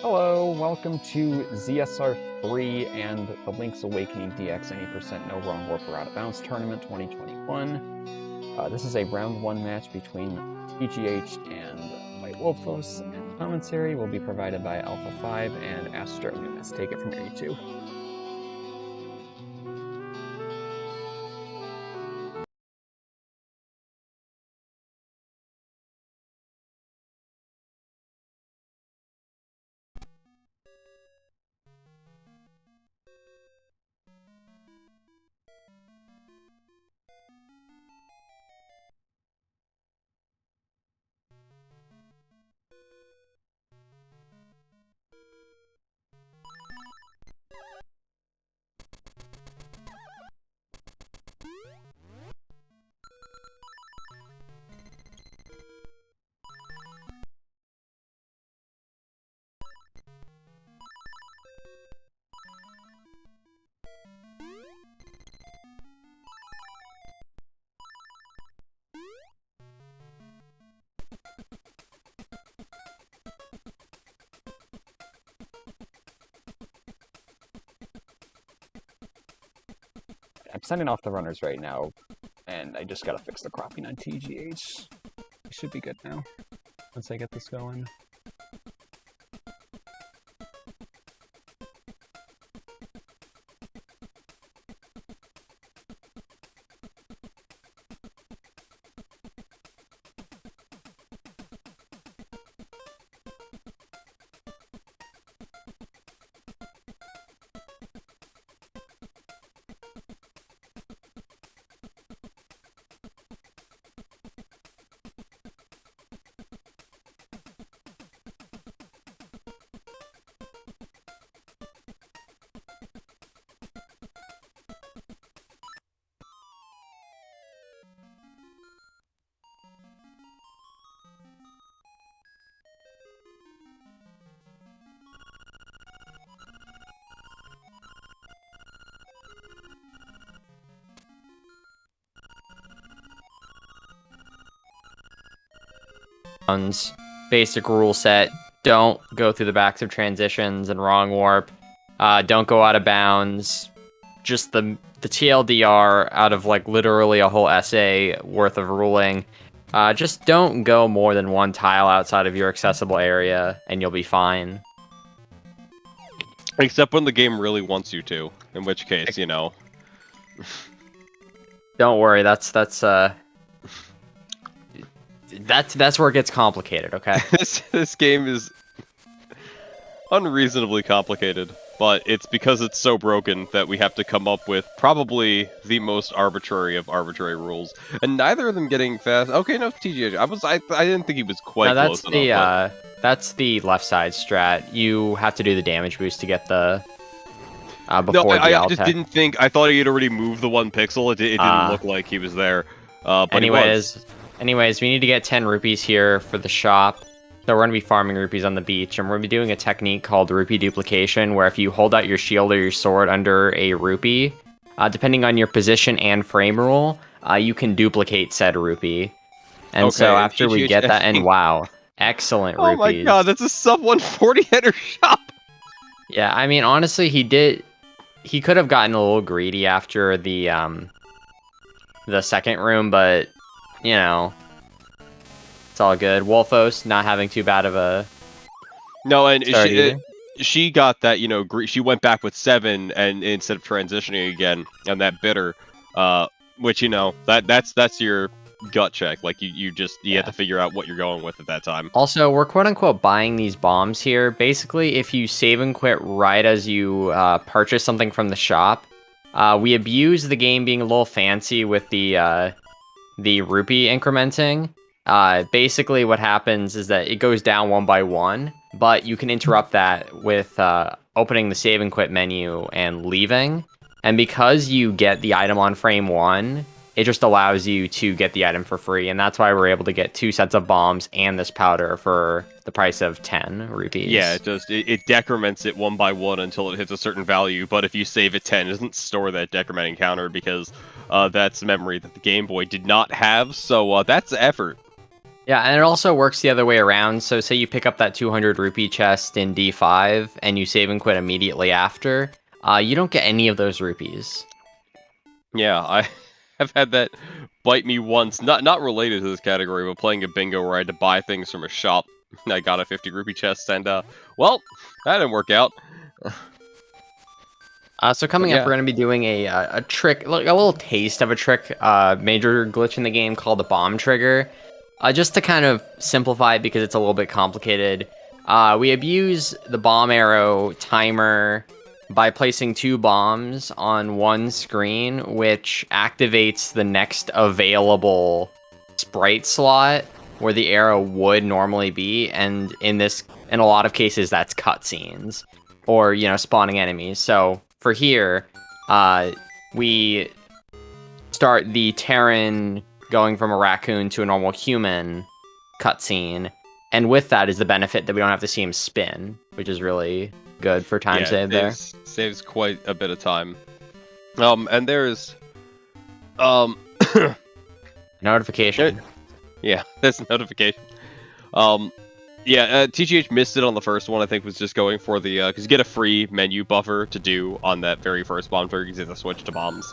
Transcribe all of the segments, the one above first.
Hello, welcome to ZSR3 and the Link's Awakening DX Any Percent No Wrong Warp or Out of Bounds Tournament 2021. This is a round 1 match between TGH and whitewolfos, and commentary will be provided by Alpha 5 and Astro Numis. Take it from here, you two. I'm sending off the runners right now, and I just gotta fix the cropping on TGH. It should be good now, once I get this going. Basic rule set: don't go through the backs of transitions and wrong warp. Don't go out of bounds. Just the TLDR out of like literally a whole essay worth of ruling. Just don't go more than one tile outside of your accessible area, and you'll be fine. Except when the game really wants you to, in which case, you know. Don't worry, that's where it gets complicated, okay? This game is unreasonably complicated, but it's because it's so broken that we have to come up with probably the most arbitrary of arbitrary rules, and neither of them getting fast. Okay, no, TGH. I didn't think he was quite close enough. That's the left side strat. You have to do the damage boost to get the before the I just didn't think. I thought he had already moved the 1 pixel. It didn't look like he was there. But anyways, we need to get 10 rupees here for the shop. So we're going to be farming rupees on the beach, and we're going to be doing a technique called rupee duplication, where if you hold out your shield or your sword under a rupee, depending on your position and frame rule, you can duplicate said rupee. And so after we get that, and wow, excellent rupees. Oh my god, that's a sub 140 header shop! Yeah, I mean, honestly, he could have gotten a little greedy after the second room, but, you know, it's all good. Wolfos not having too bad of a she got that, you know, she went back with 7 and instead of transitioning again on that bitter, which, you know, that's your gut check. Like you have to figure out what you're going with at that time. Also, we're quote unquote buying these bombs here. Basically, if you save and quit right as you purchase something from the shop, we abuse the game being a little fancy with the rupee incrementing. Basically what happens is that it goes down one by one, but you can interrupt that with opening the save and quit menu and leaving. And because you get the item on frame 1, it just allows you to get the item for free, and that's why we're able to get 2 sets of bombs and this powder for the price of 10 rupees. Yeah, it decrements it one by one until it hits a certain value, but if you save at 10, it doesn't store that decrementing counter because that's memory that the Game Boy did not have, so that's effort. Yeah, and it also works the other way around. So say you pick up that 200 rupee chest in D5 and you save and quit immediately after, you don't get any of those rupees. Yeah, I have had that bite me once. Not related to this category, but playing a bingo where I had to buy things from a shop. I got a 50 rupee chest, and well, that didn't work out. So coming up, we're going to be doing a trick, like a little taste of a trick, major glitch in the game called the bomb trigger. Just to kind of simplify it because it's a little bit complicated, we abuse the bomb arrow timer by placing 2 bombs on one screen, which activates the next available sprite slot where the arrow would normally be, and in a lot of cases, that's cutscenes or spawning enemies. So for here, we start the Terran going from a raccoon to a normal human cutscene, and with that is the benefit that we don't have to see him spin, which is really good for time save there. Saves quite a bit of time. And there's notification. Yeah, there's a notification. TGH missed it on the first one. I think was just going for the because you get a free menu buffer to do on that very first bomb trigger. You have to switch to bombs.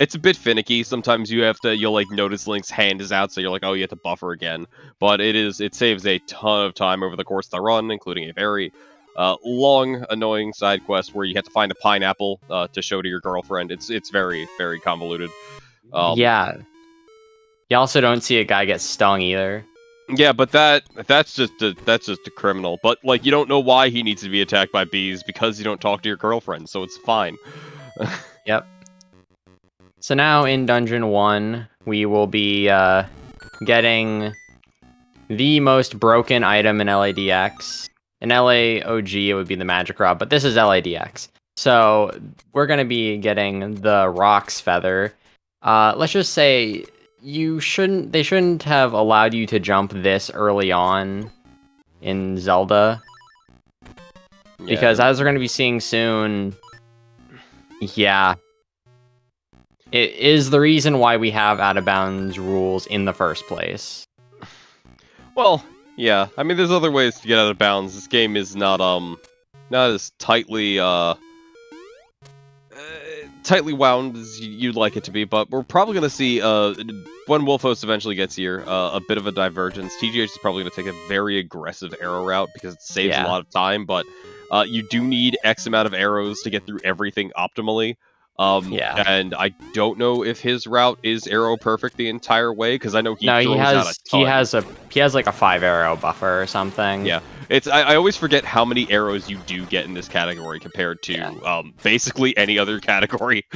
It's a bit finicky. Sometimes you'll like notice Link's hand is out, so you're like, oh, you have to buffer again. But it saves a ton of time over the course of the run, including a very long, annoying side quest where you have to find a pineapple to show to your girlfriend. It's very, very convoluted. Yeah. You also don't see a guy get stung either. Yeah, but that's just a criminal. But like, you don't know why he needs to be attacked by bees because you don't talk to your girlfriend, so it's fine. Yep. So now in Dungeon 1, we will be getting the most broken item in LADX. In LAOG, it would be the Magic Rod, but this is LADX. So we're going to be getting the Rock's Feather. Let's just say they shouldn't have allowed you to jump this early on in Zelda. Yeah. Because as we're going to be seeing soon, yeah, it is the reason why we have out-of-bounds rules in the first place. Well, yeah. I mean, there's other ways to get out of bounds. This game is not as tightly wound as you'd like it to be, but we're probably going to see, when whitewolfos eventually gets here, a bit of a divergence. TGH is probably going to take a very aggressive arrow route because it saves a lot of time, but you do need X amount of arrows to get through everything optimally. And I don't know if his route is arrow perfect the entire way, because I know he has like a 5 arrow buffer or something. Yeah, I always forget how many arrows you do get in this category compared to basically any other category.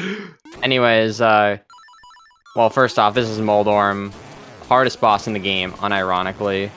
Anyways, well, first off, this is Moldorm, hardest boss in the game, unironically.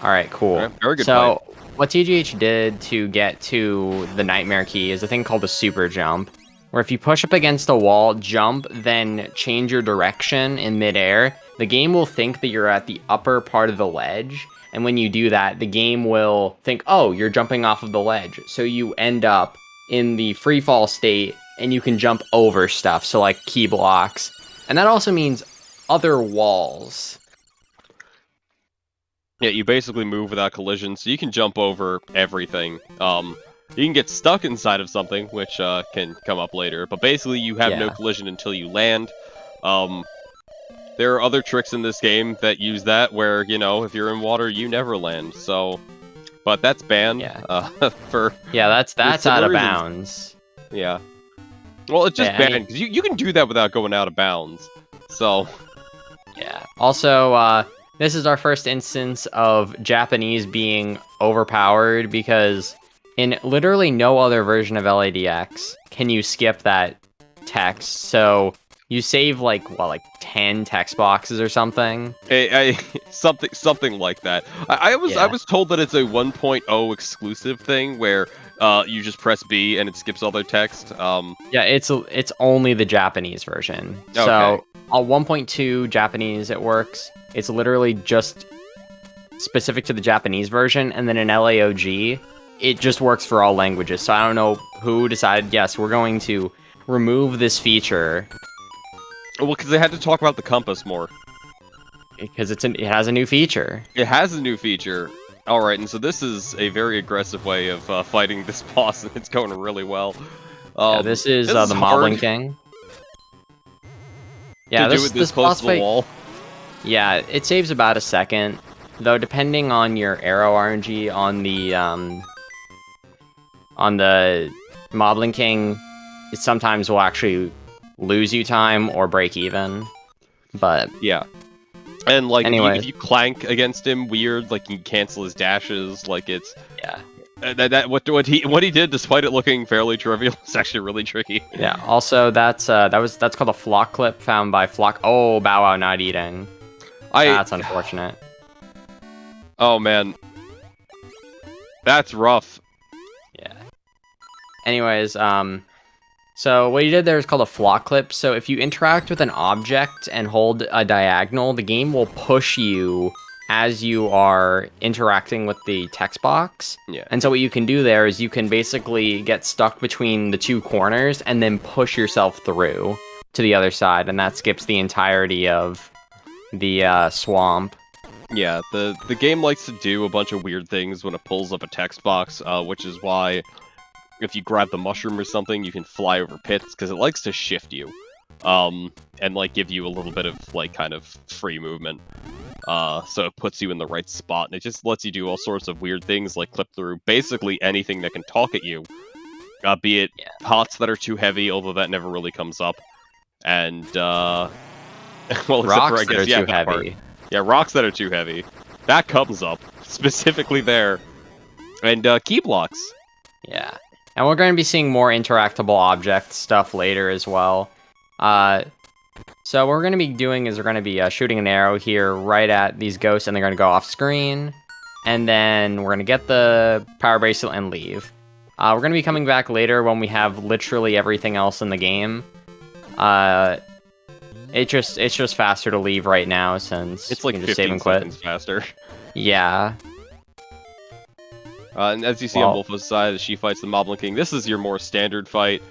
All right, cool. Okay, very good. So what TGH did to get to the Nightmare Key is a thing called the super jump, where if you push up against a wall, jump, then change your direction in midair, the game will think that you're at the upper part of the ledge, and when you do that, the game will think, oh, you're jumping off of the ledge, so you end up in the free fall state, and you can jump over stuff, so like key blocks, and that also means other walls. Yeah, you basically move without collision, so you can jump over everything. You can get stuck inside of something, which can come up later, but basically you have no collision until you land. There are other tricks in this game that use that, where, if you're in water, you never land, so... But that's banned, for... Yeah, that's out of bounds. Yeah. Well, it's just banned, because you can do that without going out of bounds, so... Yeah. Also, this is our first instance of Japanese being overpowered, because... in literally no other version of LADX can you skip that text, so you save like 10 text boxes or something. Something like that. I was told that it's a 1.0 exclusive thing where you just press B and it skips all their text. Yeah, it's only the Japanese version. Okay. So on 1.2 Japanese it works. It's literally just specific to the Japanese version, and then in LAOG it just works for all languages. So I don't know who decided, yes, we're going to remove this feature. Well, because they had to talk about the compass more. Because it has a new feature. It has a new feature. All right, and so this is a very aggressive way of fighting this boss, and it's going really well. Yeah, this is the Moblin King. Yeah, to do it this close to the wall. Yeah, it saves about a second, though. Depending on your arrow RNG on the Moblin King, it sometimes will actually lose you time or break even. But yeah. And, like, anyway. if you clank against him weird, like, you can cancel his dashes, like, it's... Yeah. What he did, despite it looking fairly trivial, is actually really tricky. Yeah, also, that's called a flock clip found by Flock... Oh, Bow Wow not eating. That's unfortunate. Oh, man. That's rough. Yeah. Anyways, so what you did there is called a flock clip. So if you interact with an object and hold a diagonal, the game will push you as you are interacting with the text box. Yeah. And so what you can do there is you can basically get stuck between the two corners and then push yourself through to the other side, and that skips the entirety of the swamp. Yeah, the game likes to do a bunch of weird things when it pulls up a text box, which is why if you grab the mushroom or something, you can fly over pits, because it likes to shift you, and, like, give you a little bit of, like, kind of free movement. So it puts you in the right spot, and it just lets you do all sorts of weird things, like clip through basically anything that can talk at you, be it pots that are too heavy, although that never really comes up, and, well, rocks that are too heavy. Yeah, rocks that are too heavy. That comes up, specifically there. And, key blocks. Yeah. And we're going to be seeing more interactable object stuff later as well. So what we're going to be doing is we're going to be shooting an arrow here right at these ghosts, and they're going to go off screen. And then we're going to get the power bracelet and leave. We're going to be coming back later when we have literally everything else in the game. It's just faster to leave right now since it's like you can 15 just save and quit. seconds faster. Yeah. And as you see on Wolfo's side, as she fights the Moblin King, this is your more standard fight,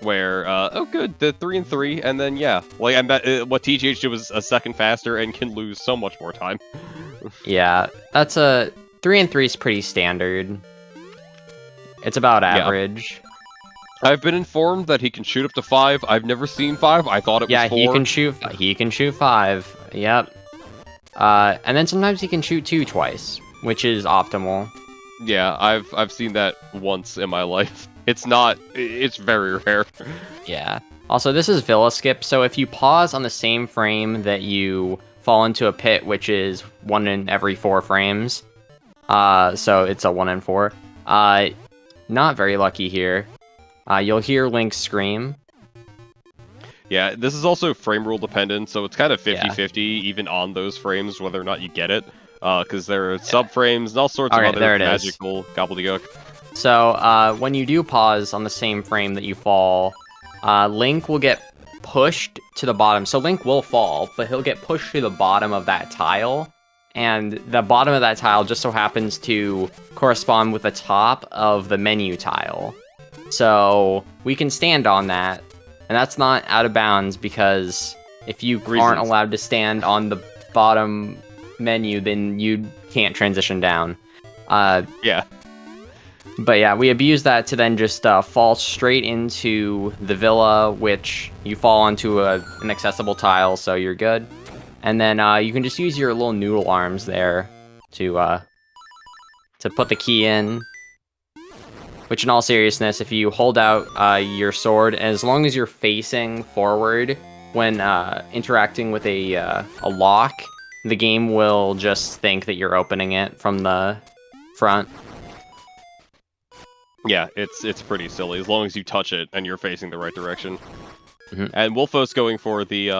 where, oh good, the 3 and 3, and then, yeah, like, I bet what TGH did was a second faster and can lose so much more time. Yeah, that's 3 and 3 is pretty standard. It's about average. Yeah. I've been informed that he can shoot up to 5. I've never seen 5. I thought it was 4. Yeah, he can shoot 5. Yep. And then sometimes he can shoot 2 twice, which is optimal. Yeah, I've seen that once in my life. It's very rare. Yeah. Also, this is Villa Skip, so if you pause on the same frame that you fall into a pit, which is 1 in every 4 frames, so it's a 1 in 4, not very lucky here. You'll hear Link scream. Yeah, this is also frame rule dependent, so it's kind of 50-50 even on those frames, whether or not you get it. Because there are subframes and all sorts of other magical gobbledygook. So, when you do pause on the same frame that you fall, Link will get pushed to the bottom. So Link will fall, but he'll get pushed to the bottom of that tile. And the bottom of that tile just so happens to correspond with the top of the menu tile. So we can stand on that. And that's not out of bounds, because if you aren't allowed to stand on the bottom menu, then you can't transition down. Yeah. But yeah, we abuse that to then just fall straight into the villa, which you fall onto an accessible tile, so you're good. And then you can just use your little noodle arms there to put the key in. Which, in all seriousness, if you hold out your sword, as long as you're facing forward when interacting with a lock, the game will just think that you're opening it from the front. Yeah, it's pretty silly, as long as you touch it and you're facing the right direction. Mm-hmm. And Wolfo's going for the,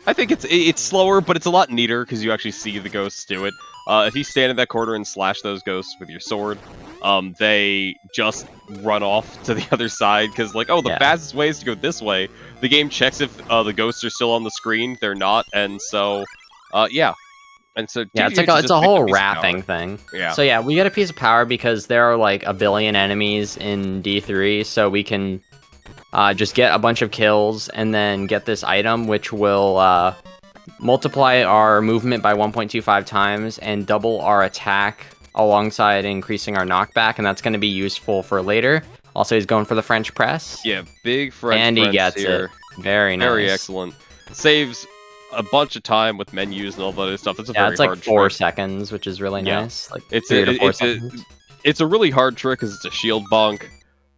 I think it's slower, but it's a lot neater, because you actually see the ghosts do it. If you stand in that corner and slash those ghosts with your sword, they just run off to the other side, because, like, oh, the fastest way is to go this way. The game checks if the ghosts are still on the screen. They're not, and so, yeah. And so yeah, it's a whole wrapping thing. Yeah. So yeah, we get a piece of power because there are like a billion enemies in D3, so we can just get a bunch of kills and then get this item, which will multiply our movement by 1.25 times and double our attack alongside increasing our knockback, and that's going to be useful for later. Also, he's going for the French press. Yeah, big French and press he gets here. it. Very nice. Very excellent. Saves a bunch of time with menus and all that other stuff. It's a very it's like hard 4 trick. seconds, which is really nice. Like It's 3 to 4 seconds. It's a really hard trick because it's a shield bonk.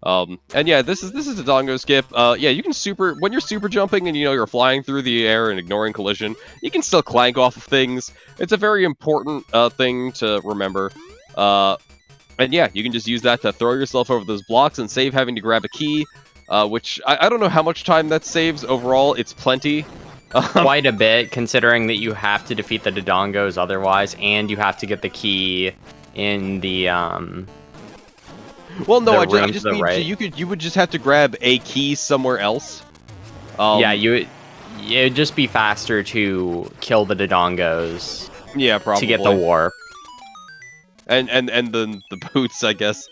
And yeah, this is a Dodongo skip. Yeah, you can when you're super jumping and you're flying through the air and ignoring collision, you can still clank off of things. It's a very important thing to remember. And yeah, you can just use that to throw yourself over those blocks and save having to grab a key, which I don't know how much time that saves overall. It's plenty. Quite a bit, considering that you have to defeat the Dodongos otherwise, and you have to get the key in the Well, no, the I room just to the mean right. you would just have to grab a key somewhere else. Yeah, it'd just be faster to kill the Dodongos Yeah, probably to get the warp. And then the boots, I guess.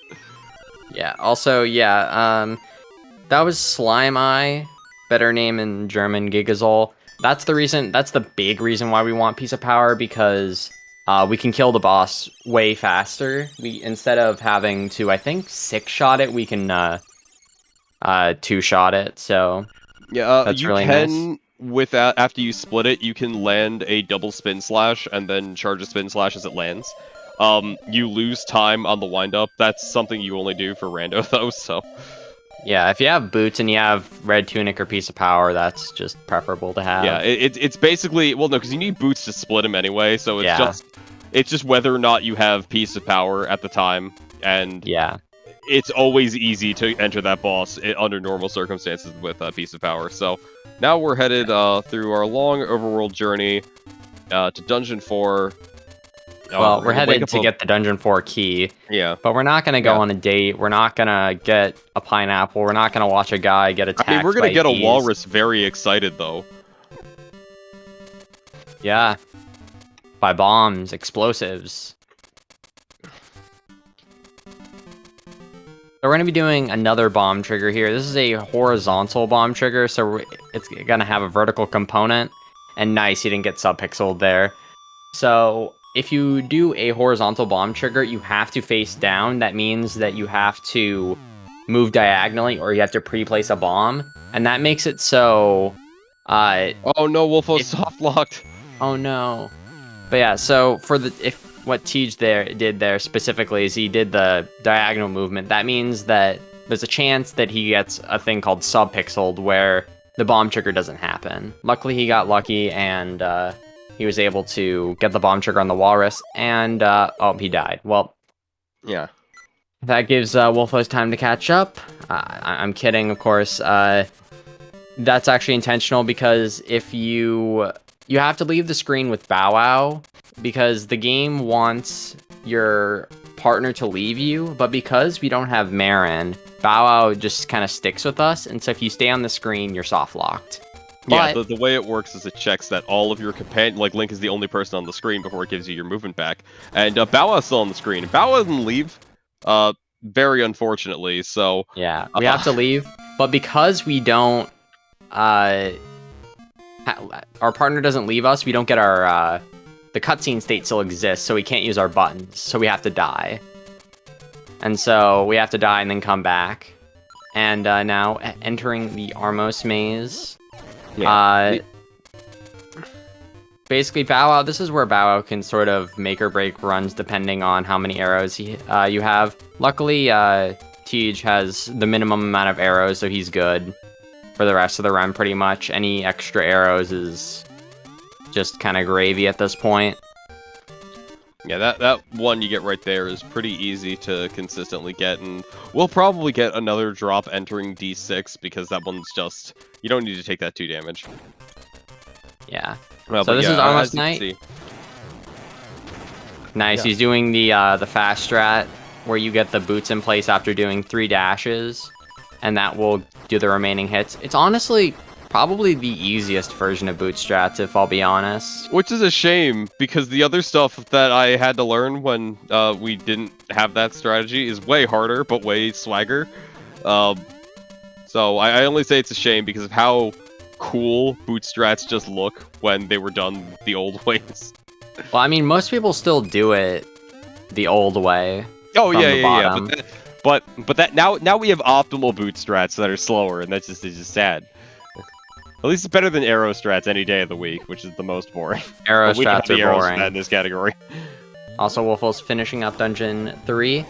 Yeah. Also, that was Slime Eye, better name in German, Gigazol. That's the big reason why we want Piece of Power, because we can kill the boss way faster. Instead of having to, I think, 6-shot it, we can 2-shot it. So yeah, that's you really can nice. after you split it, you can land a double spin slash and then charge a spin slash as it lands. You lose time on the windup. That's something you only do for rando though. So yeah, if you have boots and you have red tunic or Piece of Power, that's just preferable to have. yeah, it's basically no, because you need boots to split them anyway. So it's just whether or not you have Piece of Power at the time, and yeah, it's always easy to enter that boss under normal circumstances with Piece of Power. So now we're headed through our long overworld journey to Dungeon 4. Well, we're headed to get the Dungeon 4 key. Yeah. But we're not going to go on a date. We're not going to get a pineapple. We're not going to watch a guy get attacked. I mean, we're going to get bees. a walrus very excited, though. Yeah. By bombs, explosives. So we're going to be doing another bomb trigger here. This is a horizontal bomb trigger, so it's going to have a vertical component. And nice, you didn't get subpixeled there. So if you do a horizontal bomb trigger, you have to face down. That means that you have to move diagonally, or you have to pre-place a bomb. And that makes it so... oh no, Wolfo's soft locked. Oh no. But yeah, so for what TGH did there specifically is he did the diagonal movement. That means that there's a chance that he gets a thing called subpixeled, where the bomb trigger doesn't happen. Luckily, he got lucky, and he was able to get the bomb trigger on the walrus, and he died. Well, yeah. That gives Wolfos time to catch up. I'm kidding, of course. That's actually intentional, because if you have to leave the screen with Bow Wow, because the game wants your partner to leave you, but because we don't have Marin, Bow Wow just kind of sticks with us, and so if you stay on the screen, you're soft locked. Yeah, the way it works is it checks that all of your companions, like Link is the only person on the screen before it gives you your movement back. And Bow Wow's still on the screen. Bow Wow doesn't leave, very unfortunately, so... Yeah, we have to leave, but because we don't... our partner doesn't leave us, we don't get our... the cutscene state still exists, so we can't use our buttons, so we have to die. And so we have to die and then come back. And now entering the Armos maze... Yeah. Basically, Bow Wow, this is where Bow Wow can sort of make or break runs depending on how many arrows you have. Luckily, TGH has the minimum amount of arrows, so he's good for the rest of the run, pretty much. Any extra arrows is just kind of gravy at this point. Yeah, that one you get right there is pretty easy to consistently get, and we'll probably get another drop entering D6, because that one's just... You don't need to take that 2 damage. Yeah. Well, so this is Armos Knight. Nice, Yeah. He's doing the fast strat, where you get the boots in place after doing 3 dashes, and that will do the remaining hits. It's honestly probably the easiest version of boot strats, if I'll be honest. Which is a shame, because the other stuff that I had to learn when we didn't have that strategy is way harder, but way swagger. So I only say it's a shame because of how cool bootstrats just look when they were done the old ways. Well, I mean, most people still do it the old way. Oh from yeah, the yeah, bottom. yeah. But that now we have optimal bootstrats that are slower, and it's just sad. At least it's better than arrow strats any day of the week, which is the most boring. Arrow But we don't have strats are the arrow boring. strat in this category. Also, Wolfos finishing up Dungeon 3.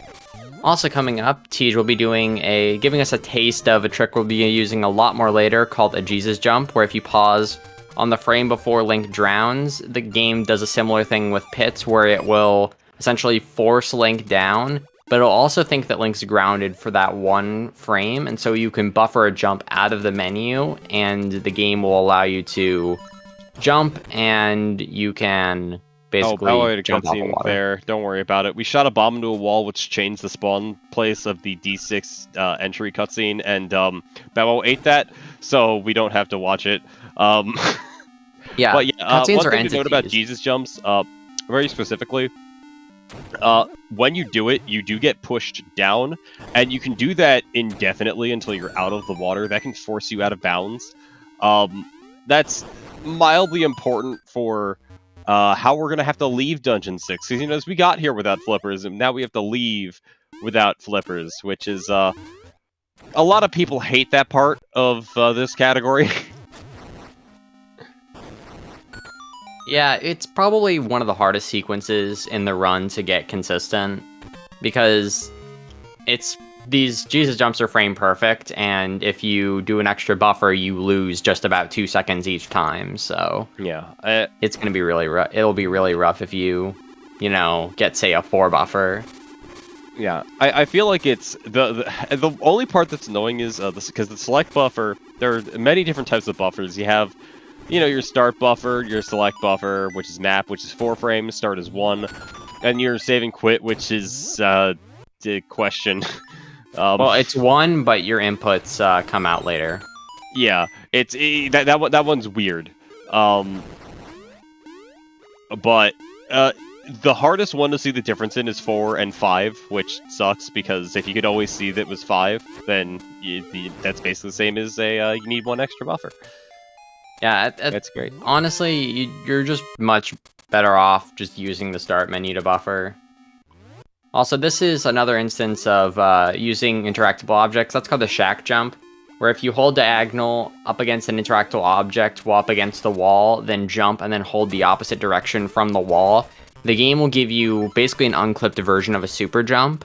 Also coming up, Tej will be giving us a taste of a trick we'll be using a lot more later called a Jesus Jump, where if you pause on the frame before Link drowns, the game does a similar thing with pits, where it will essentially force Link down, but it'll also think that Link's grounded for that one frame, and so you can buffer a jump out of the menu, and the game will allow you to jump, and you can basically jump off the water. There. Don't worry about it. We shot a bomb into a wall, which changed the spawn place of the D6 entry cutscene, and Babo ate that, so we don't have to watch it. Yeah, but yeah, cutscenes one are thing to note about entities. Jesus jumps, very specifically, when you do it, you do get pushed down, and you can do that indefinitely until you're out of the water. That can force you out of bounds. That's mildly important for how we're going to have to leave Dungeon 6. Because, as we got here without flippers, and now we have to leave without flippers, which is, a lot of people hate that part of this category. Yeah, it's probably one of the hardest sequences in the run to get consistent, because these Jesus jumps are frame perfect, and if you do an extra buffer, you lose just about 2 seconds each time, so Yeah. it's going to be really rough. It'll be really rough if you get, say, a 4 buffer. Yeah, I feel like it's the only part that's annoying is because the select buffer, there are many different types of buffers. You have, your start buffer, your select buffer, which is map, which is 4 frames, start is 1, and your save and quit, which is the question. Well, it's 1, but your inputs come out later. Yeah, it's that one's weird. But the hardest one to see the difference in is 4 and 5, which sucks because if you could always see that it was 5, then that's basically the same as you need 1 extra buffer. Yeah, That's great. Honestly, you're just much better off just using the start menu to buffer. Also, this is another instance of using interactable objects. That's called the shack jump, where if you hold diagonal up against an interactable object while up against the wall, then jump and then hold the opposite direction from the wall, the game will give you basically an unclipped version of a super jump,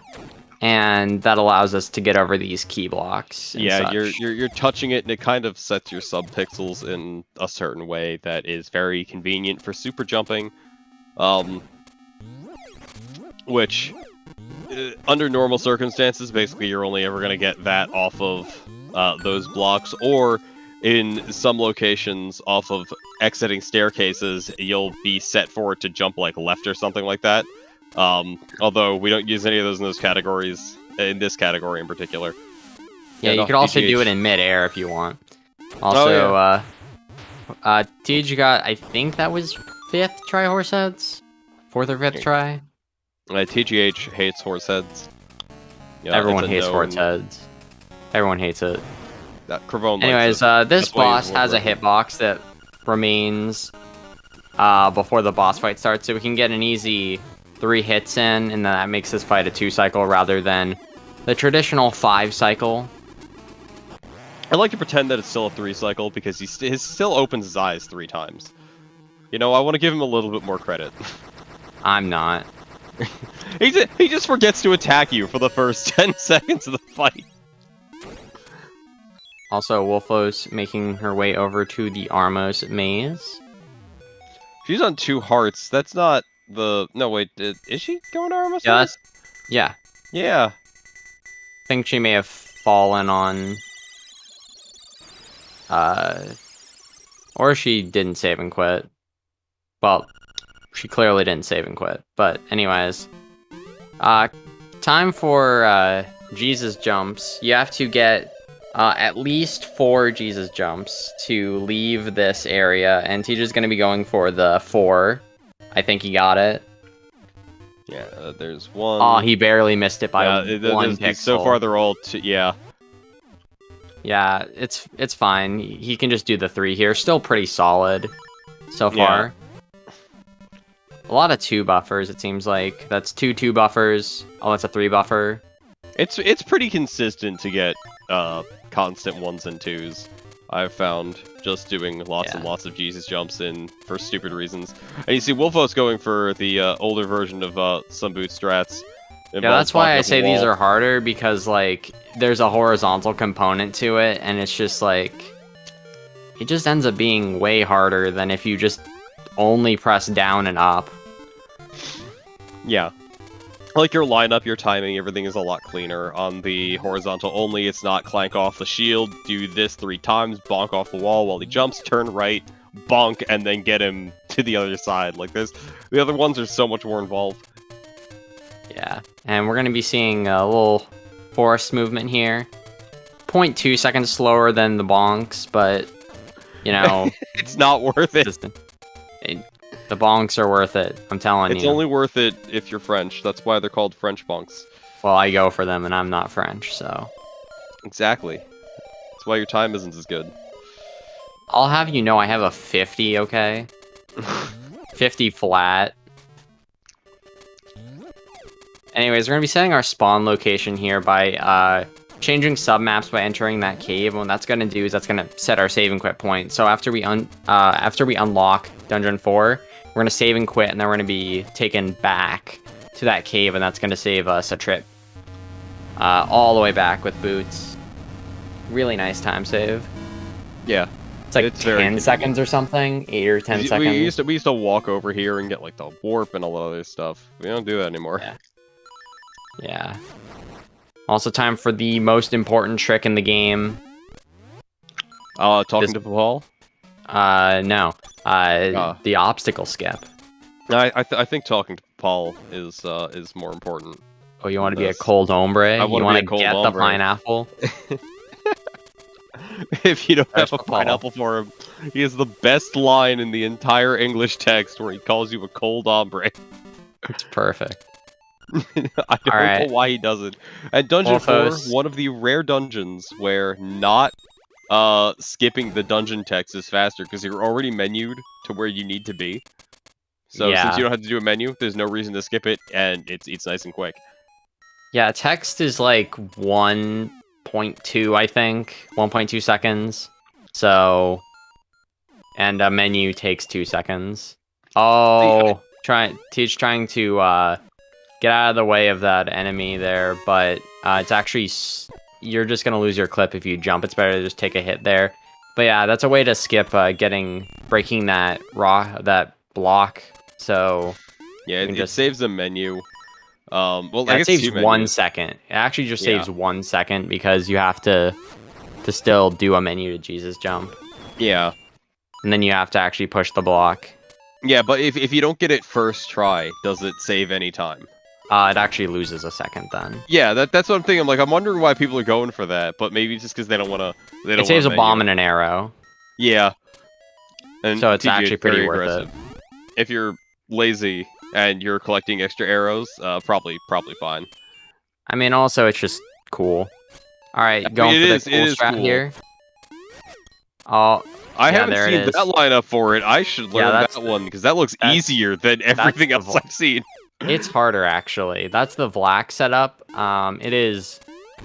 and that allows us to get over these key blocks. And Yeah, such. you're touching it, and it kind of sets your subpixels in a certain way that is very convenient for super jumping, which under normal circumstances, basically you're only ever going to get that off of those blocks, or in some locations off of exiting staircases, you'll be set for it to jump like left or something like that. Although we don't use any of those in those categories, in this category in particular. Yeah, you no, could also TGH. do it in midair if you want. Also, TG got, I think that was 5th try horse heads? 4th or 5th try? TGH hates horse heads. Yeah, Everyone it's a hates known- horse heads. Everyone hates it. Crevone likes Anyways, it. this That's why boss he's has a Warcraft. hitbox that remains before the boss fight starts, so we can get an easy 3 hits in, and that makes this fight a 2 cycle rather than the traditional 5 cycle. I like to pretend that it's still a 3 cycle because he still opens his eyes 3 times. I want to give him a little bit more credit. I'm not. He just forgets to attack you for the first 10 seconds of the fight. Also, Wolfos making her way over to the Armos maze. She's on 2 hearts. That's not the... No, wait. Is she going to Armos? Yeah, yeah. Yeah. I think she may have fallen on... Or she didn't save and quit. Well, she clearly didn't save and quit. But anyways. Time for Jesus jumps. You have to get at least 4 Jesus jumps to leave this area. And Teacher's going to be going for the 4. I think he got it. Yeah, there's 1. Oh, he barely missed it by one there's- pixel. So far, they're all... yeah. Yeah, it's fine. He can just do the 3 here. Still pretty solid so far. A lot of 2 buffers, it seems like. That's 2 buffers. Oh, that's a 3 buffer. It's pretty consistent to get constant 1s and 2s. I've found just doing lots and lots of Jesus jumps in for stupid reasons. And you see Wolfos going for the older version of some boot strats. Yeah, that's why I say these are harder, because like there's a horizontal component to it, and it's just like it just ends up being way harder than if you just only press down and up. Yeah. Like your lineup, your timing, everything is a lot cleaner. On the horizontal only, it's not clank off the shield, do this 3 times, bonk off the wall while he jumps, turn right, bonk, and then get him to the other side. Like this, the other ones are so much more involved. Yeah, and we're going to be seeing a little forest movement here. 0.2 seconds slower than the bonks, but, you know... it's not worth it. The bonks are worth it, I'm telling you. It's only worth it if you're French. That's why they're called French bonks. Well, I go for them, and I'm not French, so... Exactly. That's why your time isn't as good. I'll have you know I have a 50, okay? 50 flat. Anyways, we're going to be setting our spawn location here by changing submaps by entering that cave. And what that's going to do is that's going to set our save and quit point. So after we unlock Dungeon 4, we're going to save and quit, and then we're going to be taken back to that cave, and that's going to save us a trip all the way back with boots. Really nice time save. Yeah. It's like 10 seconds or something, 8 or 10 seconds. We used to walk over here and get like the warp and all that other stuff. We don't do that anymore. Yeah. Also time for the most important trick in the game. Talking to Paul? No. The obstacle skip. I think talking to Paul is more important. Oh, you want to be a cold hombre? I want to get the pineapple? If you don't have a pineapple for him, he has the best line in the entire English text where he calls you a cold hombre. It's perfect. I don't know why he doesn't. At Dungeon 4, one of the rare dungeons where not skipping the dungeon text is faster, because you're already menued to where you need to be. So since you don't have to do a menu, there's no reason to skip it, and it's nice and quick. Yeah, text is like 1.2, I think. 1.2 seconds. So... And a menu takes 2 seconds. Oh, Teach trying to get out of the way of that enemy there, but it's actually... You're just gonna lose your clip if you jump. It's better to just take a hit there. But yeah, that's a way to skip breaking that block. So yeah, it saves the menu. Well, yeah, it saves 1 second. It actually just saves 1 second because you have to still do a menu to Jesus jump. Yeah, and then you have to actually push the block. Yeah, but if you don't get it first try, does it save any time? It actually loses a second then. Yeah, that's what I'm thinking. I'm wondering why people are going for that, but maybe just because they don't want to. It saves a bomb and an arrow. Yeah, and so it's actually pretty worth it. If you're lazy and you're collecting extra arrows, probably fine. I mean, also it's just cool. All right, going for the cool strat here. Oh, I haven't seen that lineup for it. I should learn that one because that looks easier than everything else I've seen. It's harder, actually. That's the Vlak setup. It is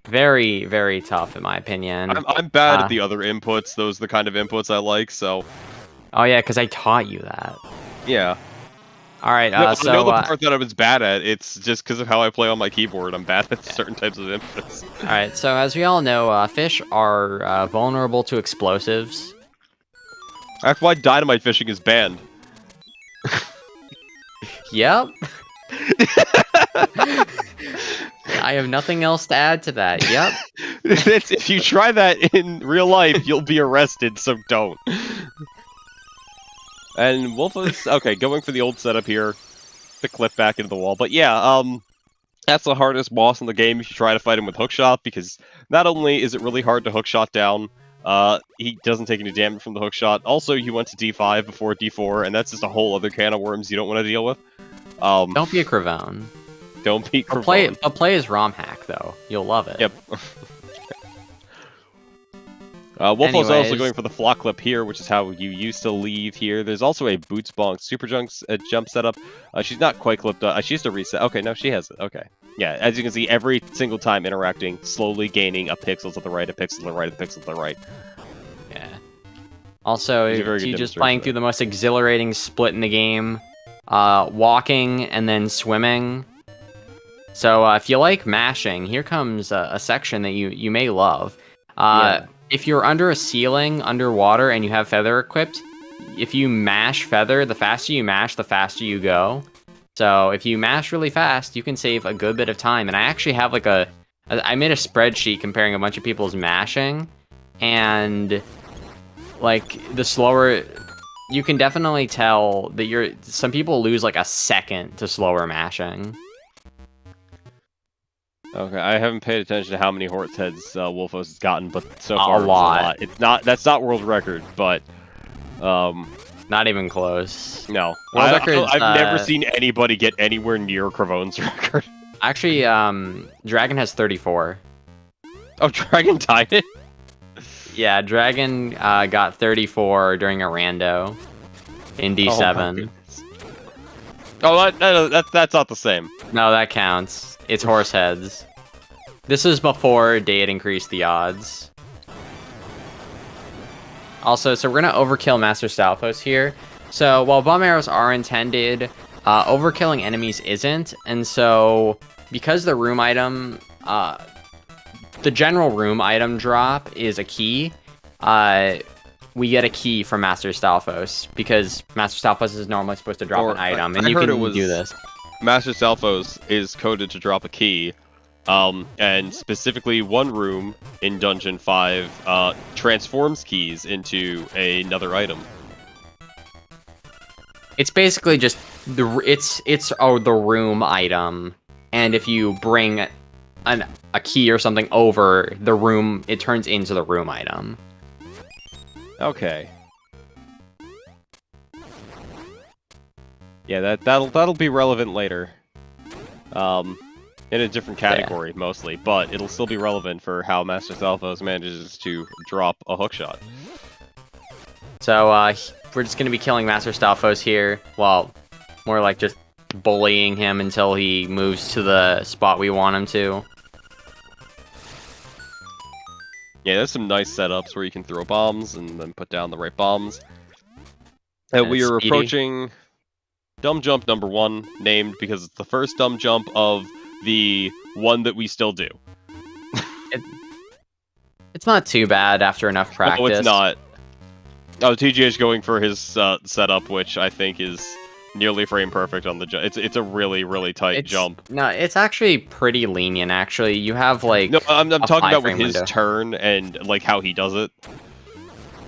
very, very tough, in my opinion. I'm bad at the other inputs. Those are the kind of inputs I like, so... Oh, yeah, because I taught you that. Yeah. All right, so... I know the part that I was bad at. It's just because of how I play on my keyboard. I'm bad at certain types of inputs. All right, so as we all know, fish are vulnerable to explosives. That's why dynamite fishing is banned. Yep. I have nothing else to add to that. Yep. If you try that in real life, you'll be arrested, so don't. And Wolfos, okay, going for the old setup here, the clip back into the wall. But yeah, that's the hardest boss in the game if you try to fight him with hookshot, because not only is it really hard to hookshot down, he doesn't take any damage from the hookshot. Also, you went to D5 before D4, and that's just a whole other can of worms you don't want to deal with. Don't be a Cravone. Don't be Cravone. Play as ROM hack though. You'll love it. Yep. Wolfo's also Anyways. going for the flock clip here, which is how you used to leave here. There's also a boots bonk super jump setup. She's not quite clipped up. She used to reset. Okay, no, she has it. Okay. Yeah, as you can see, every single time interacting, slowly gaining a pixel to the right, a pixel to the right, a pixel to the right. Yeah. Also, you just playing through the most exhilarating split in the game. Walking and then swimming. So if you like mashing, here comes a section that you may love. If you're under a ceiling, underwater, and you have feather equipped, if you mash feather, the faster you mash, the faster you go. So if you mash really fast, you can save a good bit of time. And I actually have like I made a spreadsheet comparing a bunch of people's mashing, and like the slower, you can definitely tell that some people lose like a second to slower mashing. Okay, I haven't paid attention to how many horse heads Wolfos has gotten, but so far a lot. It's not. That's not world record, but not even close. No, I've never seen anybody get anywhere near Cravone's record. Actually, Dragon has 34. Oh, Dragon tied it? Yeah, Dragon got 34 during a rando in D7. That's not the same. No, that counts. It's horse heads. This is before they had increased the odds. Also, so we're gonna overkill Master Stalfos here. So while bomb arrows are intended, overkilling enemies isn't, and so because the room item, the general room item drop is a key, we get a key from Master Stalfos, because Master Stalfos is normally supposed to drop an item, and you can do this. Master Stalfos is coded to drop a key, and specifically one room in Dungeon 5 transforms keys into another item. It's basically just the room item, and if you bring a key or something over the room, it turns into the room item. Okay. Yeah, that'll be relevant later. In a different category, mostly, but it'll still be relevant for how Master Stalfos manages to drop a hookshot. So, we're just gonna be killing Master Stalfos here. Well, more like just bullying him until he moves to the spot we want him to. Yeah, there's some nice setups where you can throw bombs and then put down the right bombs. And we are approaching dumb jump number 1, named because it's the first dumb jump of the one that we still do. It's not too bad after enough practice. Oh, it's not. Oh, TGH going for his setup, which I think is nearly frame perfect on the jump. It's a really, really tight jump. No, it's actually pretty lenient, actually. You have, like... No, I'm talking about with his turn and, like, how he does it.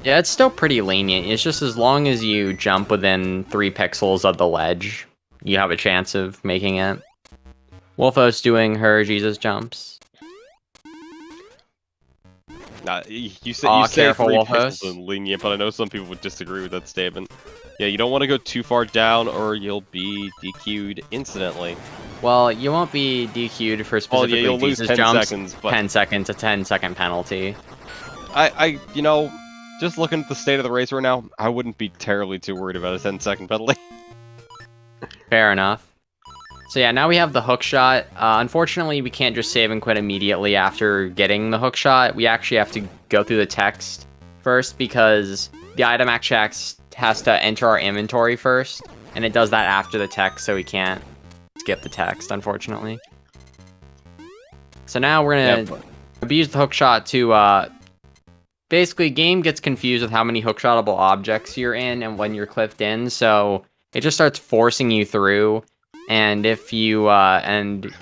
Yeah, it's still pretty lenient. It's just as long as you jump within 3 pixels of the ledge, you have a chance of making it. Wolfos doing her Jesus jumps. You say 3 Wolfos. pixels is lenient, but I know some people would disagree with that statement. Yeah, you don't want to go too far down or you'll be DQ'd instantly. Well, you won't be DQ'd for specifically you'll lose 10 jumps. seconds, but... 10 seconds, a 10-second penalty. You know, just looking at the state of the race right now, I wouldn't be terribly too worried about a 10-second penalty. Fair enough. So yeah, now we have the hook shot. Unfortunately, we can't just save and quit immediately after getting the hook shot. We actually have to go through the text first, because the item actually has to enter our inventory first, and it does that after the text, so we can't skip the text, unfortunately. So now we're gonna abuse the hook shot to basically, game gets confused with how many hookshotable objects you're in and when you're clipped in, so it just starts forcing you through. And if you, and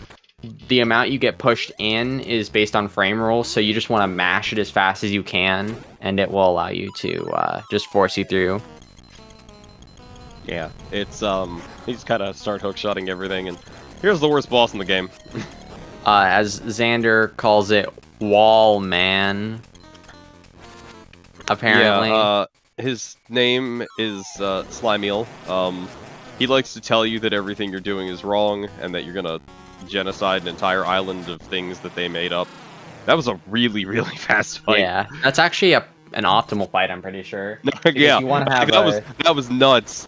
the amount you get pushed in is based on frame rules, so you just want to mash it as fast as you can, and it will allow you to, just force you through. Yeah, it's, you just kind of start hookshotting everything, and here's the worst boss in the game. As Xander calls it, Wall Man. Apparently. Yeah, his name is, Slimeal. He likes to tell you that everything you're doing is wrong, and that you're gonna genocide an entire island of things that they made up. That was a really, really fast fight. Yeah, that's actually an optimal fight, I'm pretty sure. Yeah, you want to have that was nuts.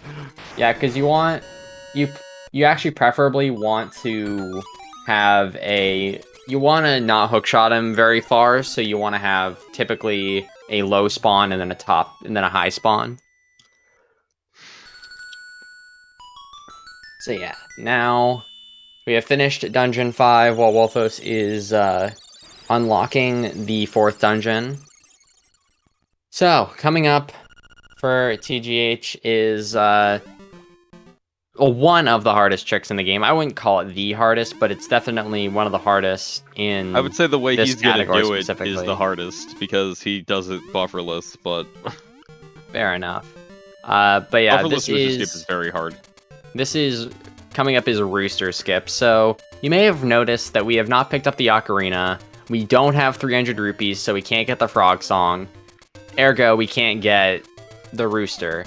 Yeah, because you actually preferably want to have you want to not hookshot him very far, so you want to have typically a low spawn and then a high spawn. So yeah, now we have finished Dungeon 5 while Wolfos is unlocking the 4th dungeon. So, coming up for TGH is one of the hardest tricks in the game. I wouldn't call it the hardest, but it's definitely one of the hardest in I would say the way this he's gonna do it specifically. is the hardest, because he does it bufferless, but... Fair enough. But yeah, bufferless this Rooster Skip is very hard. This is... Coming up is a Rooster Skip, so you may have noticed that we have not picked up the Ocarina, we don't have 300 rupees, so we can't get the Frog Song, ergo we can't get the Rooster.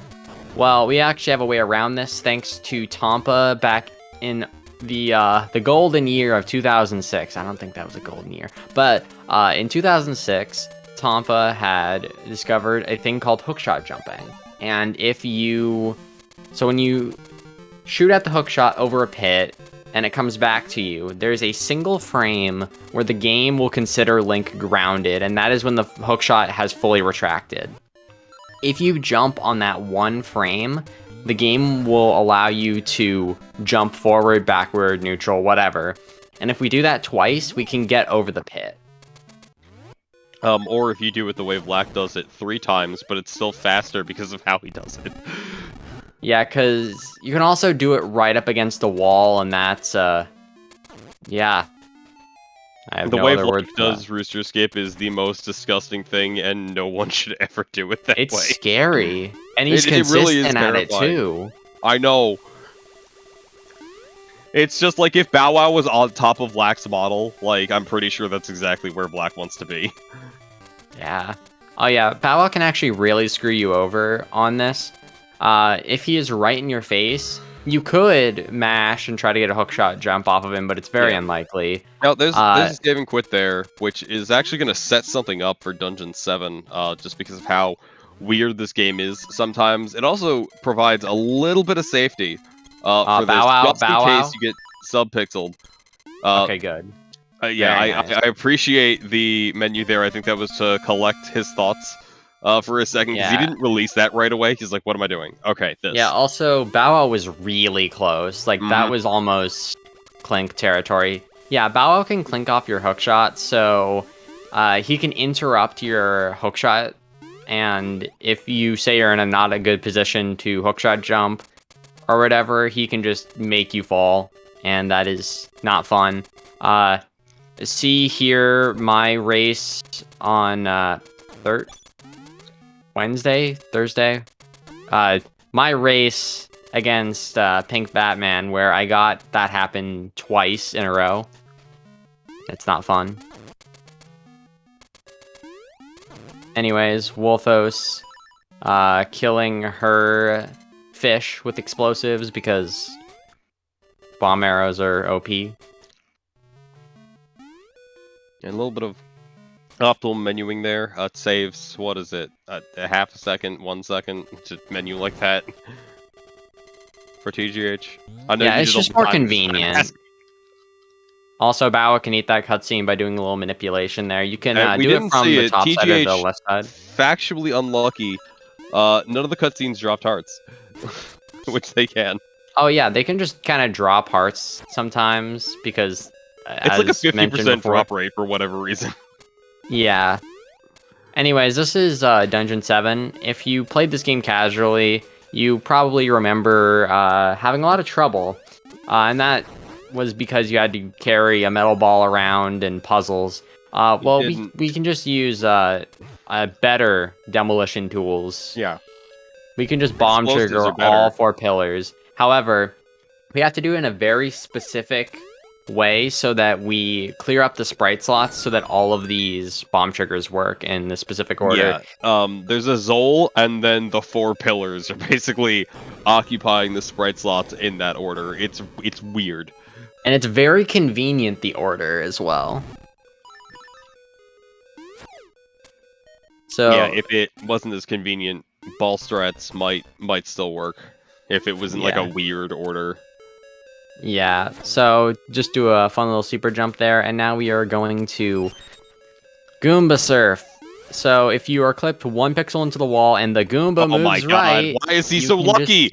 Well, we actually have a way around this thanks to Tampa back in the golden year of 2006. I don't think that was a golden year, but in 2006, Tampa had discovered a thing called hookshot jumping, and when you shoot at the hookshot over a pit and it comes back to you, there's a single frame where the game will consider Link grounded, and that is when the hookshot has fully retracted. If you jump on that one frame, the game will allow you to jump forward, backward, neutral, whatever. And if we do that twice, we can get over the pit. Or if you do it the way Black does it 3 times, but it's still faster because of how he does it. Yeah, because you can also do it right up against the wall, and that's, yeah. I have the no way other Black words for does that. Rooster Skip is the most disgusting thing, and no one should ever do it that It's way. scary, and he's It consistent really is at it, terrifying. too. I know. It's just like if Bow Wow was on top of Black's model, like, I'm pretty sure that's exactly where Black wants to be. Yeah. Oh yeah, Bow Wow can actually really screw you over on this. If he is right in your face, you could mash and try to get a hookshot jump off of him, but it's very unlikely. Now, there's a save and quit there, which is actually going to set something up for Dungeon 7, just because of how weird this game is sometimes. It also provides a little bit of safety for this, just in case you get sub-pixeled. Okay, good. Yeah, Nice. I appreciate the menu there. I think that was to collect his thoughts for a second, because he didn't release that right away. He's like, what am I doing? Okay, this. Yeah, also, Bow Wow was really close. Like, that was almost Clink territory. Yeah, Bow Wow can clink off your hookshot, so he can interrupt your hookshot, and if you say you're in not a good position to hookshot jump or whatever, he can just make you fall, and that is not fun. See here my race on Thursday. My race against Pink Batman, where I got that happen twice in a row. It's not fun. Anyways, Wolfos killing her fish with explosives because bomb arrows are OP. And a little bit of optimal menuing there. It saves, what is it, a half a second, 1 second to menu like that for TGH. I know Yeah, you it's did just a more lot. convenient. Also, Bow Wow can eat that cutscene by doing a little manipulation there. You can We do it didn't from see the it. top side or the TGH left side. Factually unlucky. None of the cutscenes dropped hearts, which they can. Oh yeah, they can just kind of drop hearts sometimes because It's like a 50% drop rate for whatever reason. Yeah. Anyways, this is Dungeon 7. If you played this game casually, you probably remember having a lot of trouble. And that was because you had to carry a metal ball around and puzzles. Well, we can just use better demolition tools. Yeah. We can just bomb trigger all 4 pillars. However, we have to do it in a very specific way so that we clear up the sprite slots so that all of these bomb triggers work in the specific order. Yeah, there's a Zol, and then the 4 pillars are basically occupying the sprite slots in that order. It's weird. And it's very convenient, the order, as well. So yeah, if it wasn't as convenient, ball strats might still work. If it was in like a weird order. yeah, so just do a fun little super jump there, and now we are going to Goomba Surf. So if you are clipped 1 pixel into the wall and the Goomba moves my god, right, why is he so lucky?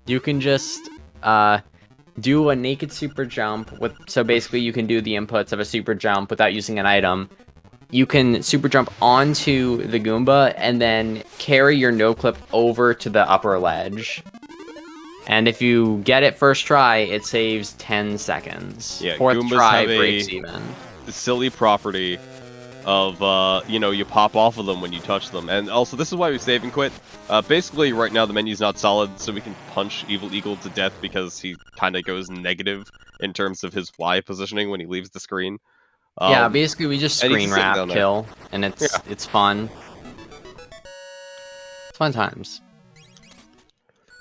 You can just do a naked super jump so basically you can do the inputs of a super jump without using an item. You can super jump onto the Goomba and then carry your no clip over to the upper ledge. And if you get it first try, it saves 10 seconds. Yeah, Fourth Goombas try have breaks even. The silly property of, you pop off of them when you touch them. And also, this is why we save and quit. Basically, right now the menu's not solid, so we can punch Evil Eagle to death because he kind of goes negative in terms of his Y positioning when he leaves the screen. Yeah, basically we just screen wrap kill, and it's fun. It's fun times.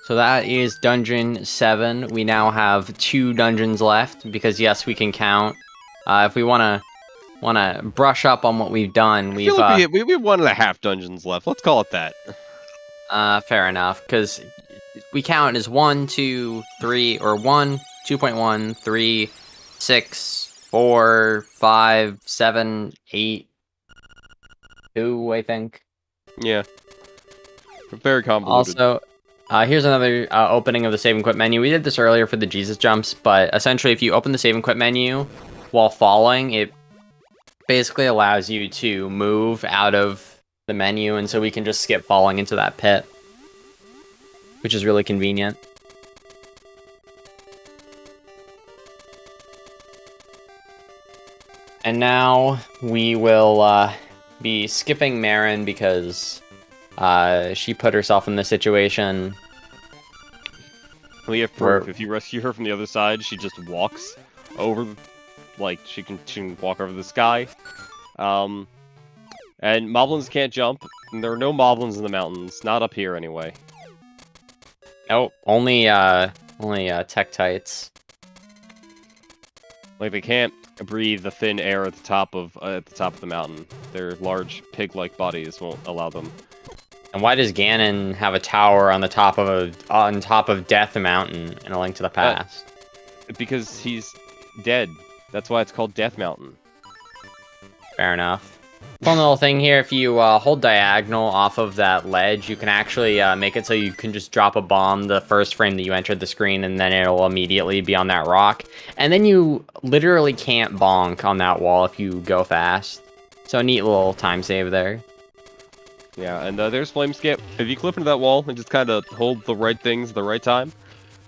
So that is Dungeon 7. We now have 2 dungeons left, because yes, we can count. If we wanna brush up on what we've done, we have 1.5 dungeons left. Let's call it that. Fair enough, because we count as 1, 2, 3, or 1, 2.1, 3, 6, 4, 5, 7, 8, 2, I think. Yeah. Very convoluted. Also, here's another opening of the save and quit menu. We did this earlier for the Jesus jumps, but essentially if you open the save and quit menu while falling, it basically allows you to move out of the menu, and so we can just skip falling into that pit, which is really convenient. And now we will be skipping Marin because she put herself in this situation. We have proof. If you rescue her from the other side, she just walks over, like she can walk over the sky. And moblins can't jump. And there are no moblins in the mountains, not up here anyway. Oh, only Tektites. Like they can't breathe the thin air at the top of the mountain. Their large pig-like bodies won't allow them. And why does Ganon have a tower on the top of Death Mountain in A Link to the Past? Because he's dead. That's why it's called Death Mountain. Fair enough. Fun little thing here, if you hold diagonal off of that ledge, you can actually make it so you can just drop a bomb the first frame that you entered the screen, and then it'll immediately be on that rock. And then you literally can't bonk on that wall if you go fast. So a neat little time save there. Yeah, and there's Flame Skip. If you clip into that wall and just kind of hold the right things at the right time,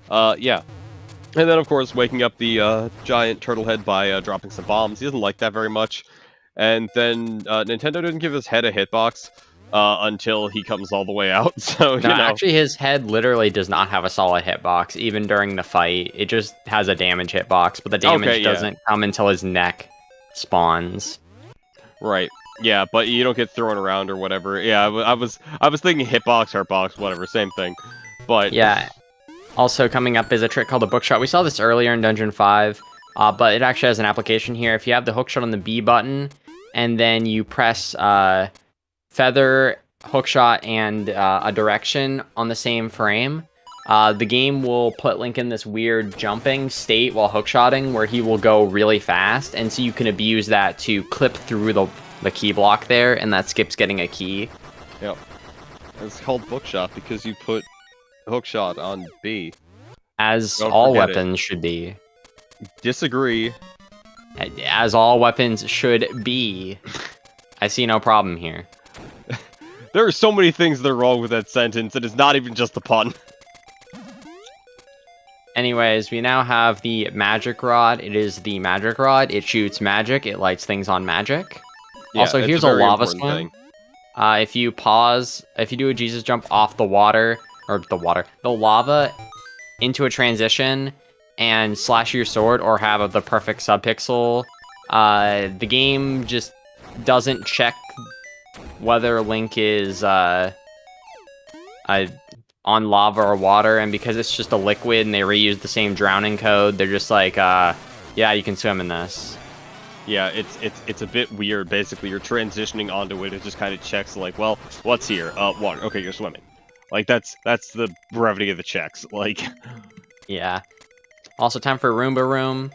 yeah. And then, of course, waking up the giant turtle head by dropping some bombs. He doesn't like that very much. And then Nintendo didn't give his head a hitbox until he comes all the way out. So, no, actually, his head literally does not have a solid hitbox, even during the fight. It just has a damage hitbox, but the damage doesn't come until his neck spawns. Right. Yeah, but you don't get thrown around or whatever. Yeah, I was thinking hitbox, hurtbox, whatever, same thing. But yeah. Also coming up is a trick called the bookshot. We saw this earlier in Dungeon 5, but it actually has an application here. If you have the hookshot on the B button, and then you press feather, hookshot, and a direction on the same frame, the game will put Link in this weird jumping state while hookshotting, where he will go really fast, and so you can abuse that to clip through the key block there, and that skips getting a key. Yep. It's called bookshot because you put hookshot on B. As all weapons should be. Disagree. As all weapons should be. I see no problem here. There are so many things that are wrong with that sentence, and it's not even just the pun. Anyways, we now have the magic rod. It is the magic rod. It shoots magic. It lights things on magic. Yeah, also, here's a lava swim. If you do a Jesus jump off the lava into a transition and slash your sword or have the perfect subpixel, the game just doesn't check whether Link is on lava or water, and because it's just a liquid and they reuse the same drowning code, they're just like, yeah, you can swim in this. Yeah, it's a bit weird. Basically, you're transitioning onto it. It just kind of checks like, well, what's here? Water. Okay, you're swimming. Like that's the brevity of the checks. Like, Yeah. Also, time for Roomba Room.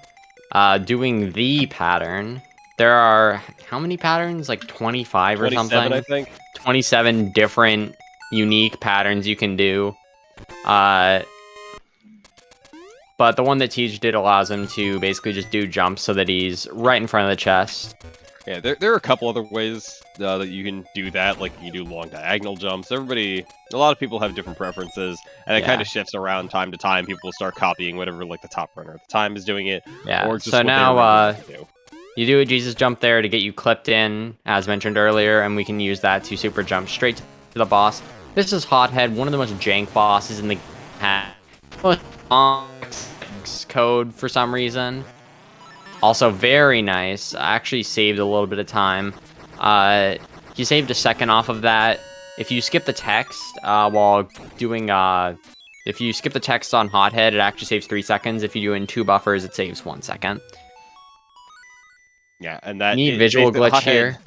Doing the pattern. There are how many patterns? Like 25 or 27, something. I think. 27 different unique patterns you can do. But the one that Tej did allows him to basically just do jumps so that he's right in front of the chest. Yeah, there are a couple other ways that you can do that. Like you do long diagonal jumps. A lot of people have different preferences, and it kind of shifts around time to time. People will start copying whatever like the top runner at the time is doing it. Yeah. Or just So what they now originally do. you do a Jesus jump there to get you clipped in, as mentioned earlier, and we can use that to super jump straight to the boss. This is Hothead, one of the most jank bosses in the game. Code for some reason. Also very nice. I actually saved a little bit of time. You saved a second off of that. If you skip the text while doing if you skip the text on Hothead, it actually saves 3 seconds. If you do it in 2 buffers, it saves 1 second. Yeah, and that Neat visual glitch here.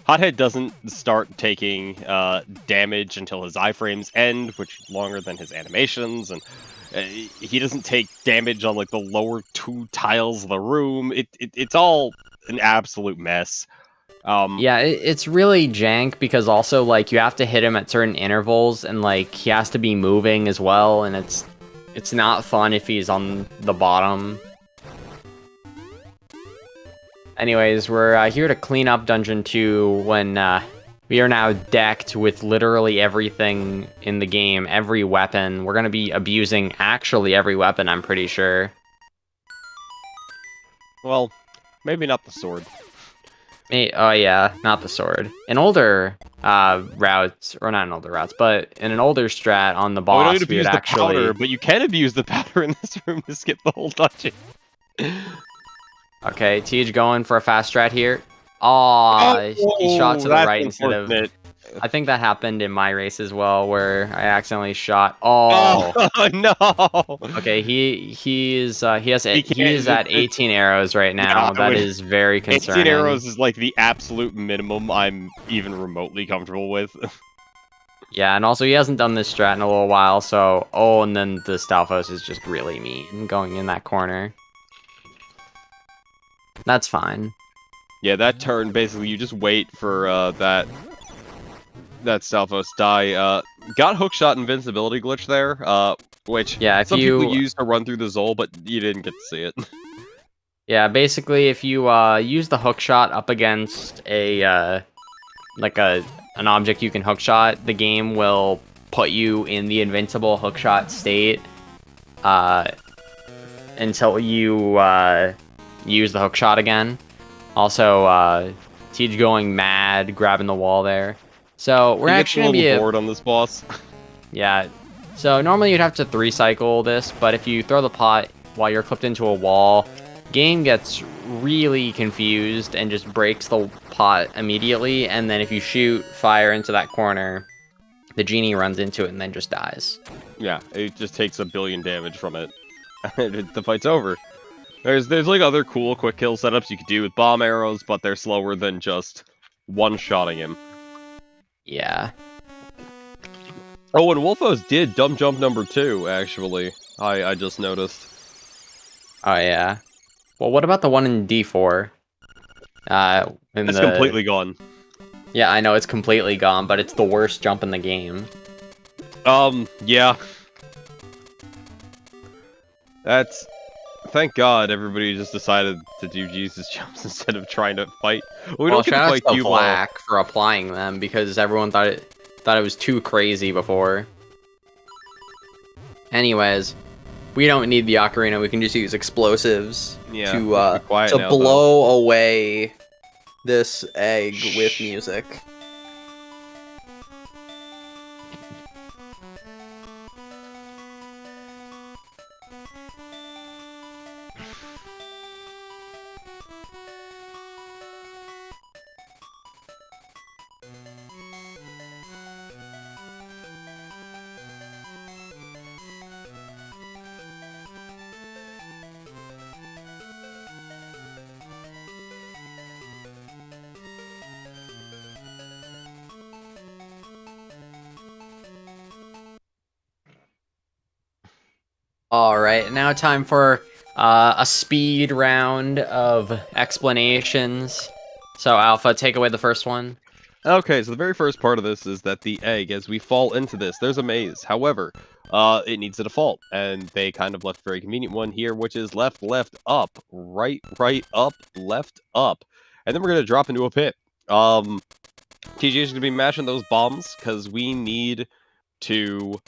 Hothead doesn't start taking damage until his iframes end, which is longer than his animations, and he doesn't take damage on like the lower 2 tiles of the room. It's all an absolute mess. Yeah, it's really jank because also like you have to hit him at certain intervals, and like he has to be moving as well, and it's not fun if he's on the bottom. Anyways, we're here to clean up Dungeon 2 when we are now decked with literally everything in the game, every weapon. We're going to be abusing actually every weapon, I'm pretty sure. Well, maybe not the sword. Oh yeah, not the sword. In older routes, or not in older routes, but in an older strat on the boss, we don't need to we would abuse the actually... powder, but you can abuse the powder in this room to skip the whole dungeon. Okay, Tej going for a fast strat here. Aww, he shot to the right instead of... I think that happened in my race as well, where I accidentally shot. Oh no! Okay, he is at 18 arrows right now. Yeah, that is very concerning. 18 arrows is like the absolute minimum I'm even remotely comfortable with. Yeah, and also he hasn't done this strat in a little while, so and then the Stalfos is just really mean going in that corner. That's fine. Yeah, that turn basically you just wait for that Stalfos die. Got hookshot invincibility glitch there, which some people use to run through the Zol, but you didn't get to see it. Yeah, basically if you use the hookshot up against a an object you can hookshot, the game will put you in the invincible hookshot state until you use the hookshot again. Also, Tej going mad, grabbing the wall there. So we're actually gonna be bored on this boss. Yeah. So normally you'd have to 3-cycle this, but if you throw the pot while you're clipped into a wall, game gets really confused and just breaks the pot immediately. And then if you shoot fire into that corner, the genie runs into it and then just dies. Yeah, it just takes 1 billion damage from it. The fight's over. There's like other cool quick kill setups you could do with bomb arrows, but they're slower than just one-shotting him. Yeah. Oh, and Wolfos did dumb jump number 2, actually. I just noticed. Oh, yeah. Well, what about the one in D4? It's completely gone. Yeah, I know it's completely gone, but it's the worst jump in the game. Yeah. Thank God everybody just decided to do Jesus jumps instead of trying to fight. We don't get to fight you Black for applying them because everyone thought it was too crazy before. Anyways, we don't need the ocarina. We can just use explosives to blow away this egg with music. All right, now time for a speed round of explanations. So, Alpha, take away the first one. Okay, so the very first part of this is that the egg, as we fall into this, there's a maze. However, it needs a default, and they kind of left a very convenient one here, which is left, left, up, right, right, up, left, up, and then we're gonna drop into a pit. TGH is gonna be mashing those bombs because we need to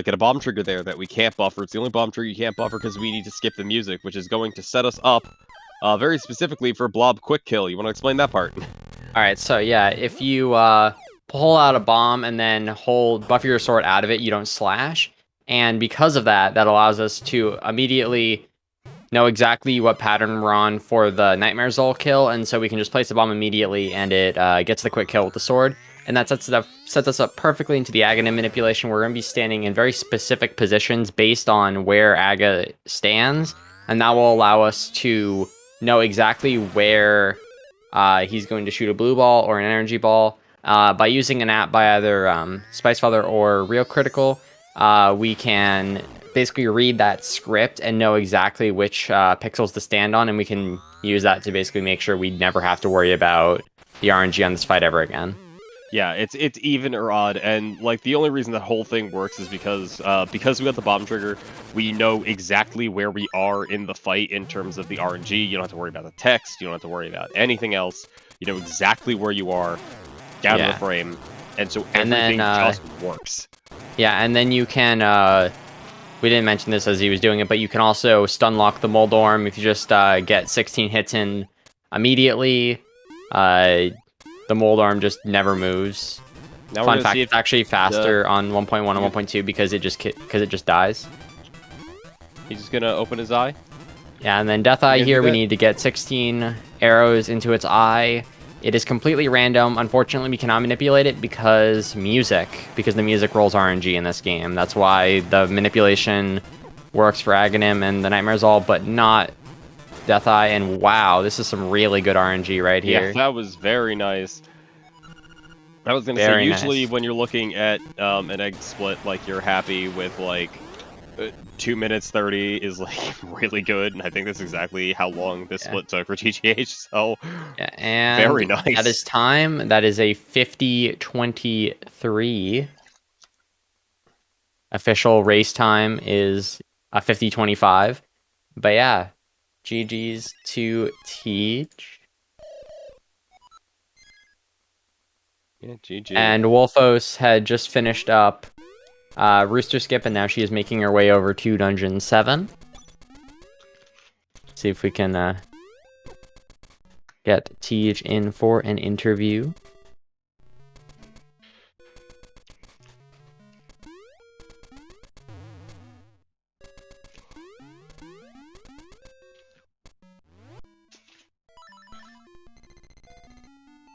get a bomb trigger there that we can't buffer. It's the only bomb trigger you can't buffer because we need to skip the music, which is going to set us up very specifically for Blob Quick Kill. You want to explain that part? All right, so yeah, if you pull out a bomb and then buffer your sword out of it, you don't slash. And because of that, that allows us to immediately know exactly what pattern we're on for the Nightmare Zol kill, and so we can just place the bomb immediately, and it gets the quick kill with the sword. And that sets us up perfectly into the Aghanim manipulation. We're going to be standing in very specific positions based on where Aga stands, and that will allow us to know exactly where he's going to shoot a blue ball or an energy ball. By using an app by either Spicefather or Real Critical, we can basically read that script and know exactly which pixels to stand on, and we can use that to basically make sure we never have to worry about the RNG on this fight ever again. Yeah, it's even or odd, and like the only reason that whole thing works is because we got the bomb trigger, we know exactly where we are in the fight in terms of the RNG. You don't have to worry about the text, you don't have to worry about anything else. You know exactly where you are, down to the frame, and so everything just works. Yeah, and then you can we didn't mention this as he was doing it, but you can also stun lock the Moldorm if you just get 16 hits in immediately. The Moldorm just never moves. Now Fun fact, it's actually faster on 1.1 and 1.2 because it just dies. He's just gonna open his eye? Yeah, and then Death Eye here, we need to get 16 arrows into its eye. It is completely random. Unfortunately, we cannot manipulate it because the music rolls RNG in this game. That's why the manipulation works for Aghanim and the Nightmare Zol, but not Death Eye. And wow, this is some really good RNG right here. Yeah, that was very nice. I was gonna say, usually when you're looking at an egg split, like you're happy with like 2 minutes 30 is like really good, and I think that's exactly how long this split took for TGH. So yeah, and very nice. That is time. That is a 50:23. Official race time is a 50:25. But yeah, GG's to Teach. Yeah, GG. And Wolfos had just finished up Rooster Skip, and now she is making her way over to Dungeon 7. See if we can get Teach in for an interview.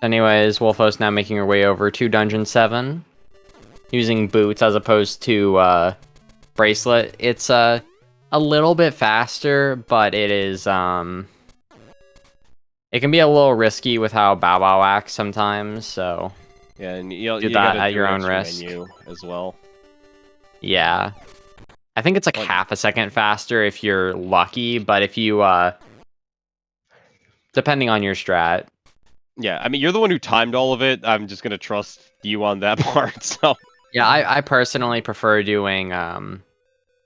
Anyways, Wolfos now making her way over to Dungeon 7. Using boots as opposed to bracelet. It's a little bit faster, but it is it can be a little risky with how Bow Wow acts sometimes, so yeah, and you do that at your own risk as well. Yeah. I think it's like half a second faster if you're lucky, but if you depending on your strat. Yeah, I mean, you're the one who timed all of it. I'm just gonna trust you on that part. So yeah, I personally prefer doing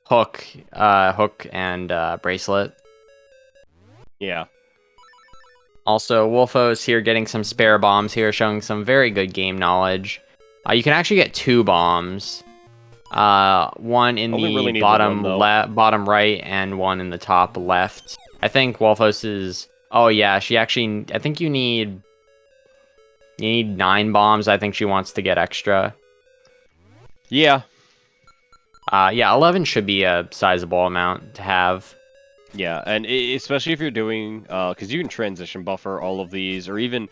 hook and bracelet. Yeah. Also, Wolfos here getting some spare bombs here, showing some very good game knowledge. You can actually get 2 bombs. One in the bottom right and one in the top left. I think Wolfos is... Oh yeah, she actually... I think you need 9 bombs. I think she wants to get extra. Yeah. Yeah, 11 should be a sizable amount to have. Yeah, and especially if you're doing, because you can transition buffer all of these, or even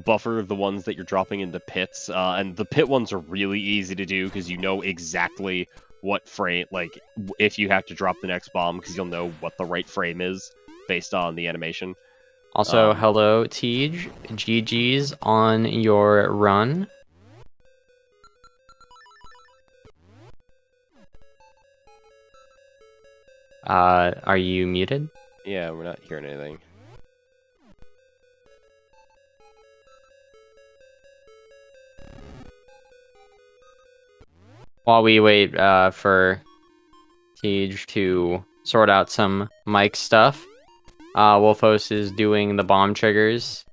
buffer the ones that you're dropping into pits, and the pit ones are really easy to do because you know exactly what frame, like, if you have to drop the next bomb, because you'll know what the right frame is based on the animation. Also, hello, Tej. GG's on your run. Are you muted? Yeah, we're not hearing anything. While we wait for Tej to sort out some mic stuff, Wolfos is doing the bomb triggers.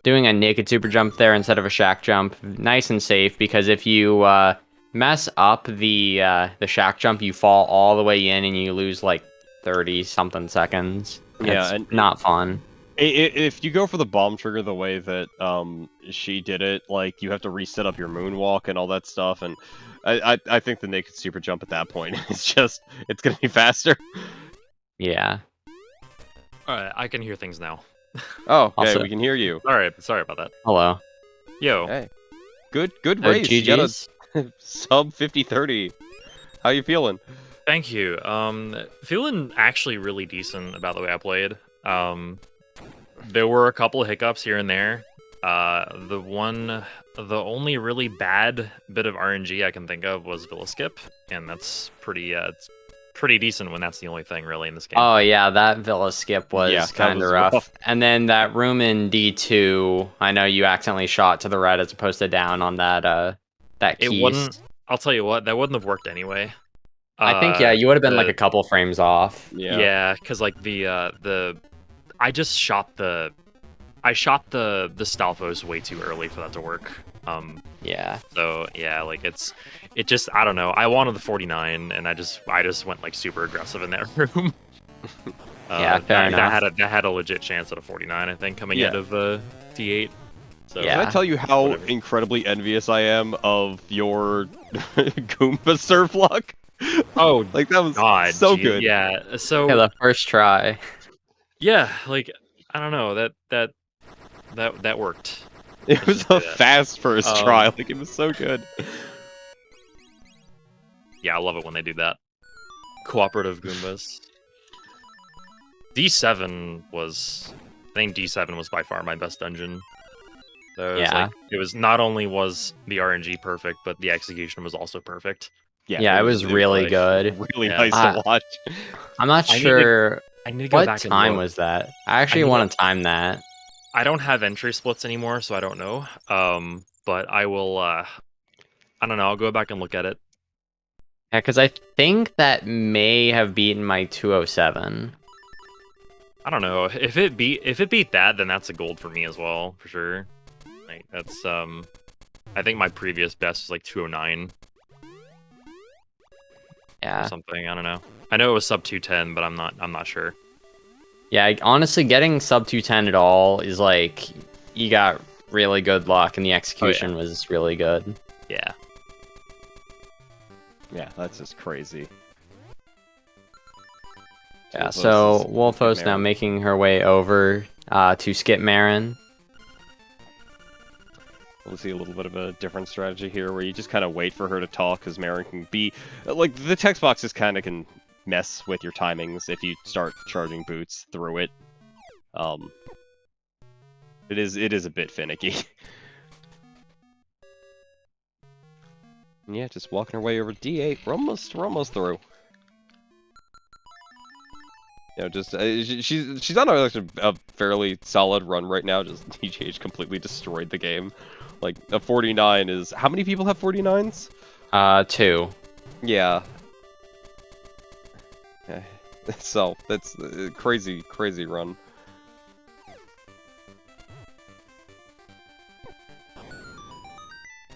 Doing a naked super jump there instead of a shack jump. Nice and safe, because if you mess up the shack jump, you fall all the way in and you lose like 30-something seconds. Yeah, it's and not fun. If you go for the bomb trigger the way that she did it, like, you have to reset up your moonwalk and all that stuff, and I think the naked super jump at that point is just, it's gonna be faster. Yeah. Alright, I can hear things now. Oh, okay, Also- we can hear you. Alright, sorry about that. Hello. Yo, Hey, good race. You got GG's? a sub 50-30. How you feeling? thank you. Feeling actually really decent about the way I played. There were a couple of hiccups here and there. The only really bad bit of RNG I can think of was Villa Skip, and that's pretty, it's pretty decent when that's the only thing really in this game. Oh yeah, that Villa skip was Yeah, that kind of was rough. rough. And then that room in D2, I know you accidentally shot to the right as opposed to down on that It keys. wouldn't. I'll tell you what, that wouldn't have worked anyway. I think yeah, you would have been like a couple frames off. Yeah, because like I just shot the Stalfos way too early for that to work. Yeah. So yeah, like it just, I don't know. I wanted the 49, and I just went like super aggressive in that room. Yeah, fair enough. That had a legit chance at a 49, I think, coming out of T8. So Yeah. Can I tell you how Whatever. incredibly envious I am of your Goomba surf luck? Oh, Like, that was God, so gee, good. Yeah. So Yeah, the first try. yeah, like I don't know, that worked. It was say a that. fast first try. Like, it was so good. Yeah, I love it when they do that. Cooperative Goombas. D7 was, I think D7 was by far my best dungeon. So it was not only was the RNG perfect, but the execution was also perfect. Yeah, it was really good. Really Yeah. nice to watch. I'm not I need to- sure I need to go what back and time look. was that. I actually I need want to time that. I don't have entry splits anymore, so I don't know. But I will. I don't know. I'll go back and look at it. Yeah, because I think that may have beaten my 207. I don't know if it beat that, then that's a gold for me as well, for sure. Like that's I think my previous best was like 209 Yeah. or something. I don't know. I know it was sub 210, but I'm not sure. Yeah, honestly, getting sub 210 at all is like, you got really good luck, and the execution was really good. Yeah. Yeah, that's just crazy. Yeah, Wolfos so is Wolfos Skip now Marin. making her way over to Skip Marin. We'll see a little bit of a different strategy here, where you just kind of wait for her to talk, because Marin can be... Like, the text boxes kind of can mess with your timings if you start charging boots through it. It is a bit finicky. And yeah, just walking her way over D8. We're almost through. You know, just she's on a fairly solid run right now. Just TGH completely destroyed the game. Like, a 49 is... How many people have 49s? 2. Yeah. So, that's a crazy run.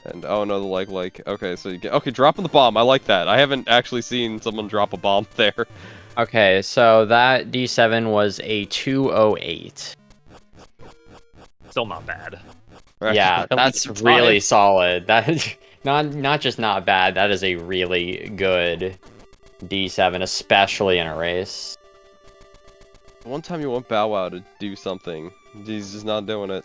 And, oh no, the like, okay, so you get... Okay, dropping the bomb, I like that. I haven't actually seen someone drop a bomb there. Okay, so that D7 was a 208. Still not bad. Yeah, that's really solid. That is not just not bad, that is a really good D7, especially in a race. One time you want Bow Wow to do something. He's just not doing it.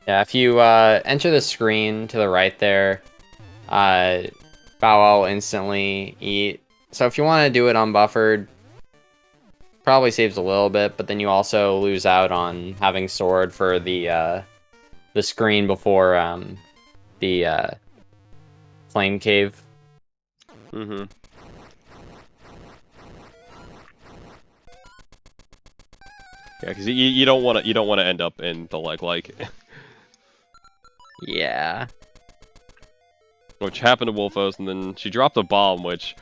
Yeah, if you enter the screen to the right there, Bow Wow will instantly eat. So if you want to do it unbuffered, probably saves a little bit, but then you also lose out on having sword for the screen before the flame cave. Mm-hmm. Yeah, because you don't want to end up in the like. Yeah. Which happened to Wolfos, and then she dropped a bomb, which,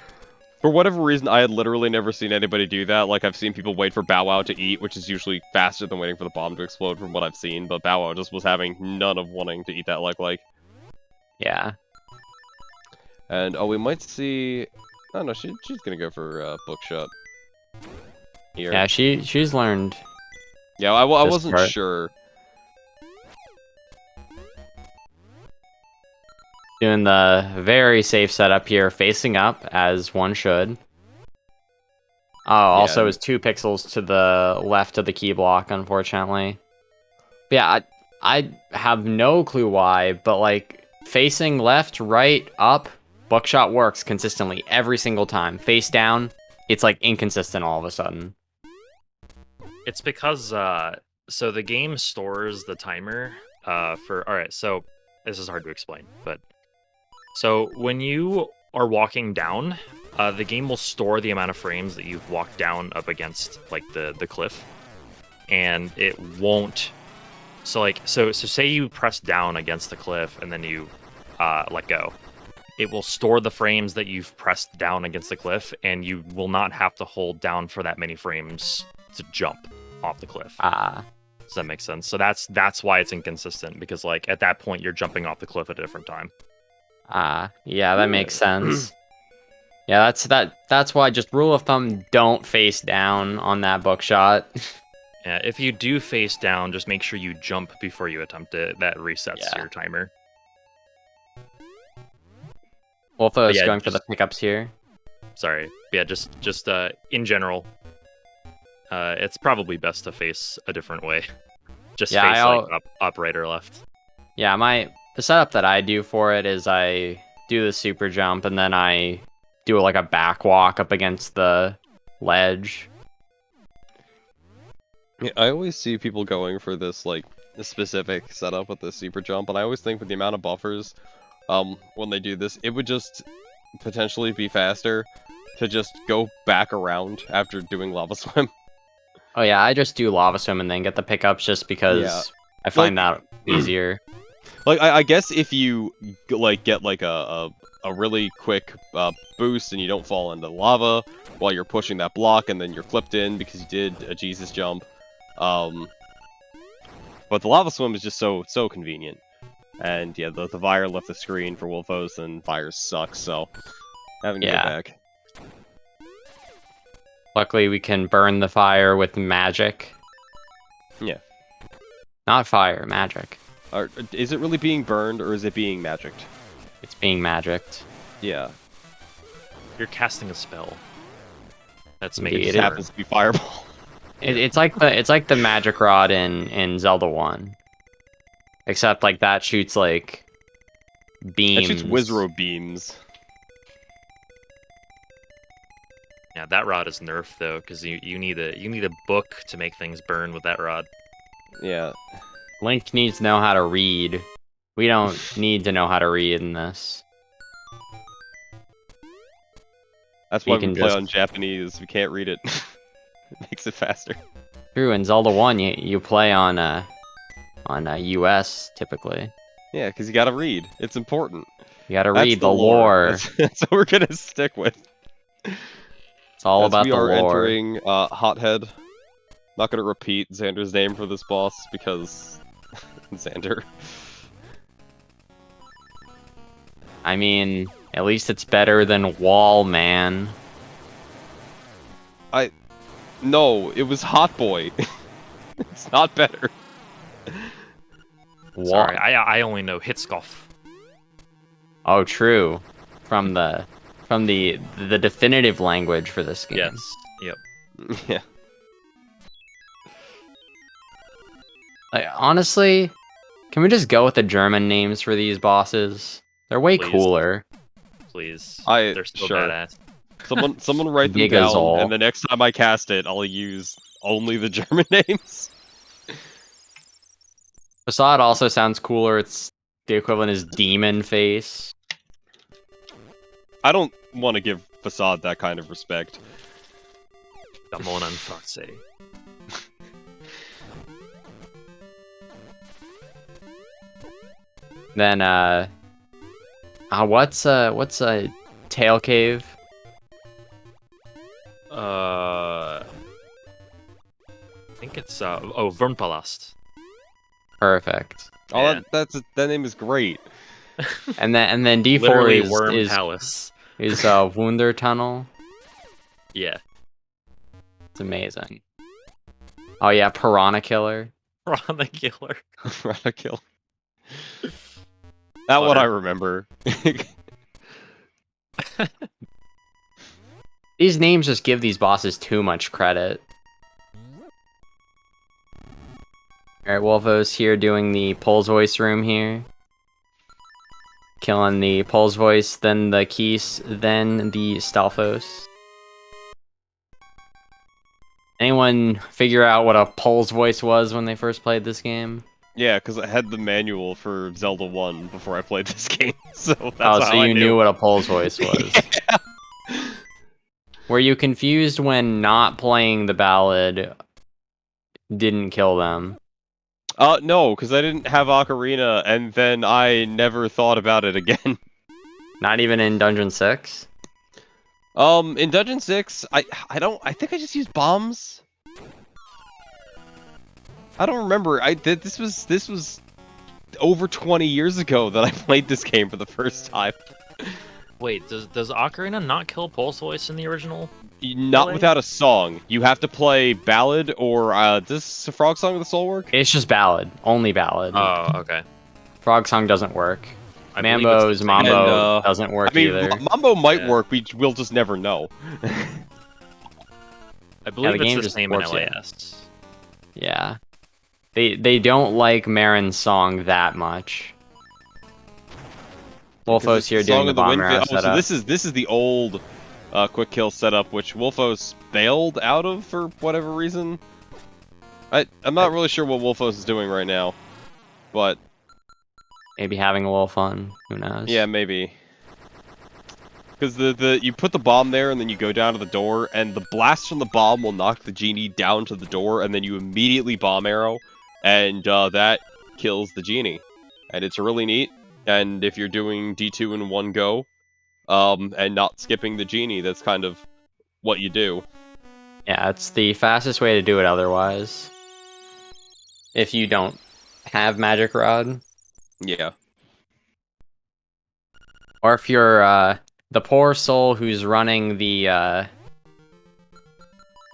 for whatever reason, I had literally never seen anybody do that. Like, I've seen people wait for Bow Wow to eat, which is usually faster than waiting for the bomb to explode from what I've seen, but Bow Wow just was having none of wanting to eat that like. Yeah. And, oh, we might see... Oh, no, she's gonna go for Bookshot. Here. Yeah, she's learned. Yeah, I this wasn't part. sure. Doing the very safe setup here, facing up, as one should. Oh, also is 2 pixels to the left of the key block, unfortunately. But yeah, I have no clue why, but like, facing left, right, up, Buckshot works consistently every single time. Face down, it's like inconsistent all of a sudden. It's because so the game stores the timer for. All right, so this is hard to explain, but so when you are walking down, the game will store the amount of frames that you've walked down up against like the cliff, and it won't. So say you press down against the cliff and then you let go. It will store the frames that you've pressed down against the cliff, and you will not have to hold down for that many frames to jump off the cliff. Does that make sense? So that's why it's inconsistent, because like at that point you're jumping off the cliff at a different time. Yeah, that makes sense. Yeah, that's why, just rule of thumb, don't face down on that Buckshot. Yeah, if you do face down, just make sure you jump before you attempt it. That resets your timer. Wolfo is going for the pickups here. Sorry. Yeah, just in general, it's probably best to face a different way. Just face like up, right, or left. Yeah, the setup that I do for it is I do the super jump and then I do like a back walk up against the ledge. Yeah, I always see people going for this like specific setup with the super jump, and I always think with the amount of buffers, when they do this, it would just potentially be faster to just go back around after doing Lava Swim. Oh yeah, I just do Lava Swim and then get the pickups just because I find that easier. Like, I guess if you like get like a really quick boost and you don't fall into lava while you're pushing that block, and then you're clipped in because you did a Jesus jump. But the Lava Swim is just so convenient. And yeah, the Fire left the screen for Wolfos, and Fire sucks, so having to go back. Luckily, we can burn the fire with magic. Yeah. Not fire, magic. Is it really being burned, or is it being magicked? It's being magicked. Yeah. You're casting a spell. That's Indeed. making it happens to be Fireball. It's like the magic rod in Zelda 1. Except like that shoots like beams. That shoots Wizro beams. Yeah, that rod is nerfed though, because you need a book to make things burn with that rod. Yeah. Link needs to know how to read. We don't need to know how to read in this. That's why we play on Japanese. We can't read it. It makes it faster. True, in Zelda 1, you play on US typically. Yeah, because you gotta read. It's important. You gotta read the lore. That's what we're gonna stick with. It's all about the lore. We are entering Hothead. Not gonna repeat Xander's name for this boss because Xander. I mean, at least it's better than Wall Man. No, it was Hot Boy. It's not better. Sorry, I only know Hitskoff. Oh, true. From the definitive language for this game. Yes. Yep. Yeah. Like, honestly, can we just go with the German names for these bosses? They're way cooler. Please. They're still sure. badass. Someone write them down, and the next time I cast it, I'll use only the German names. Facade also sounds cooler. It's the equivalent is Demon Face. I don't want to give Facade that kind of respect. Damon and Foxy. Then what's a tail cave? I think it's Vernpalast. Perfect. Oh, Yeah. that name is great. And then D4 Literally is Worm is Palace. Wunder Tunnel. Yeah. It's amazing. Oh yeah, Piranha Killer. Ron the Killer. Rana kill. That one I remember. These names just give these bosses too much credit. Alright, Wolfos here doing the Pulse Voice room here. Killing the Pulse Voice, then the Keys, then the Stalfos. Anyone figure out what a Pulse Voice was when they first played this game? Yeah, because I had the manual for Zelda 1 before I played this game, so that's Oh, how so I you knew what a Pulse Voice was. Yeah. Were you confused when not playing the ballad didn't kill them? No, because I didn't have Ocarina, and then I never thought about it again. Not even in Dungeon 6? In Dungeon 6, I think I just used bombs. I don't remember. This was over 20 years ago that I played this game for the first time. Wait, does Ocarina not kill Pulse Voice in the original? Not without a song. You have to play Ballad or does Frog Song of the Soul work? It's just ballad. Only ballad. Oh, okay. Frog Song doesn't work. I believe it's Mambo's the same. Mambo And, doesn't work I mean, either. Mambo might Yeah. work. We'll just never know. I believe the game it's the just same in works, yeah. LAS. Yeah. They don't like Marin's song that much. Wolfos here doing the bomb arrow So setup. this is the old quick kill setup, which Wolfos bailed out of for whatever reason. I'm not really sure what Wolfos is doing right now, but Maybe having a little fun. Who knows? yeah, maybe. Because you put the bomb there and then you go down to the door, and the blast from the bomb will knock the genie down to the door, and then you immediately bomb arrow, and that kills the genie. And it's really neat. And if you're doing D2 in one go, and not skipping the genie, that's kind of what you do. Yeah, it's the fastest way to do it otherwise. If you don't have Magic Rod. Yeah. Or if you're the poor soul who's running the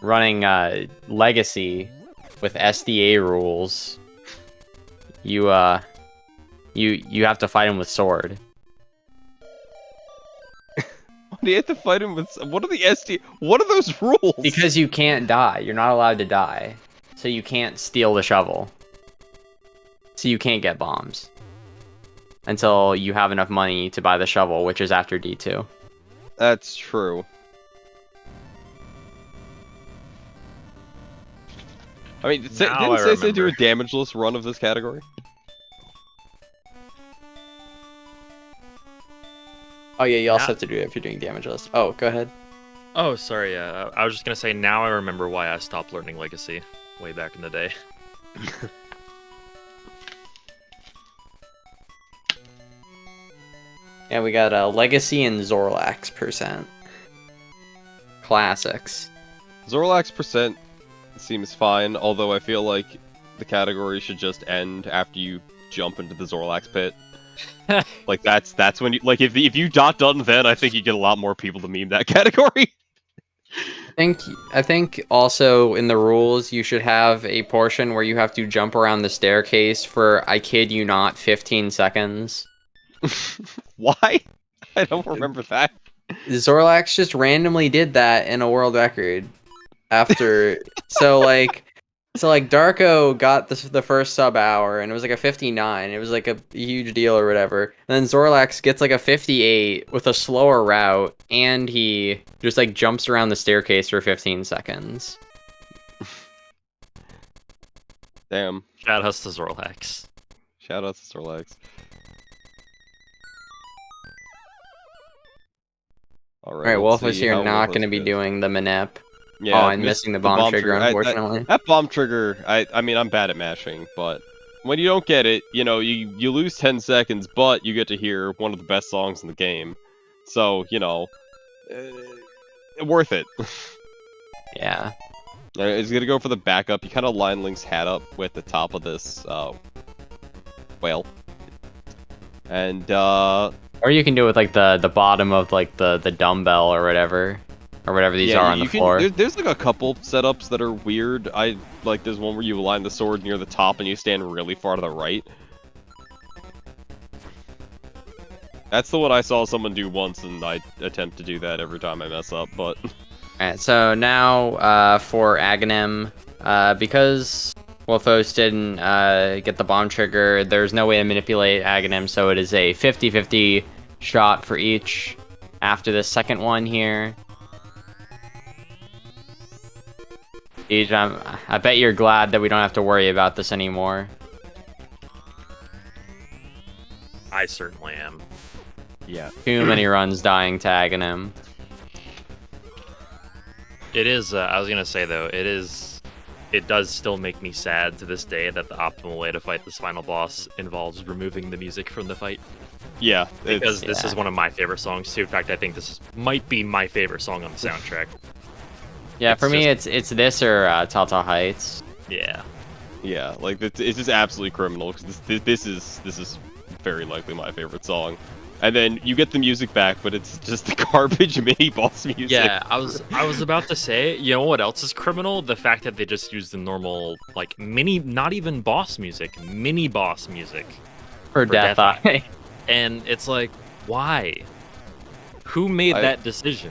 Legacy with SDA rules, you have to fight him with sword. Do you have to fight him with... What are the SD... What are those rules? Because you can't die. You're not allowed to die. So you can't steal the shovel. So you can't get bombs. Until you have enough money to buy the shovel, which is after D2. That's true. I mean, didn't say do a damageless run of this category? Oh yeah, you also have to do it if you're doing damage list. Oh, go ahead. Oh, sorry. I was just gonna say now I remember why I stopped learning Legacy way back in the day. Yeah, we got Legacy and Zorlax %. Classics. Zorlax percent seems fine, although I feel like the category should just end after you jump into the Zorlax pit. Like that's when you if you done then, I think you get a lot more people to meme that category. I think also in the rules you should have a portion where you have to jump around the staircase for, I kid you not, 15 seconds. Why? I don't remember that. Zorlax just randomly did that in a world record after so Darko got the first sub hour and it was like a 59. It was like a huge deal or whatever. And then Zorlax gets like a 58 with a slower route and he just like jumps around the staircase for 15 seconds. Damn. Shout outs to Zorlax. Shout out to Zorlax. Alright, Wolf is here not going to be doing the manip. Yeah, I'm missing the bomb trigger, unfortunately. That bomb trigger, I mean, I'm bad at mashing, but when you don't get it, you know, you lose 10 seconds, but you get to hear one of the best songs in the game. So, you know, worth it. Yeah. It's gonna go for the backup. You kind of line Link's hat up with the top of this whale, and Or you can do it with like the bottom of like the dumbbell or whatever these yeah, are on the floor. There's like a couple setups that are weird. I like there's one where you align the sword near the top and you stand really far to the right. That's the one I saw someone do once, and I attempt to do that every time I mess up, but... Alright, so now for Aghanim, because Wolfos didn't get the bomb trigger, there's no way to manipulate Aghanim, so it is a 50-50 shot for each after the second one here. I bet you're glad that we don't have to worry about this anymore. I certainly am. Yeah. Too many runs dying to Aghanim. It is, I was gonna say though, it does still make me sad to this day that the optimal way to fight this final boss involves removing the music from the fight. Yeah. Because this is one of my favorite songs too. In fact, I think might be my favorite song on the soundtrack. Yeah, for me, it's this or Tata Heights. Yeah. Yeah, like it's just absolutely criminal. Cause this is very likely my favorite song. And then you get the music back, but it's just the garbage mini boss music. Yeah, I was about to say, you know what else is criminal? The fact that they just use the normal, like, not even boss music, mini boss music. For Death Eye. And it's like, why? Who made that decision?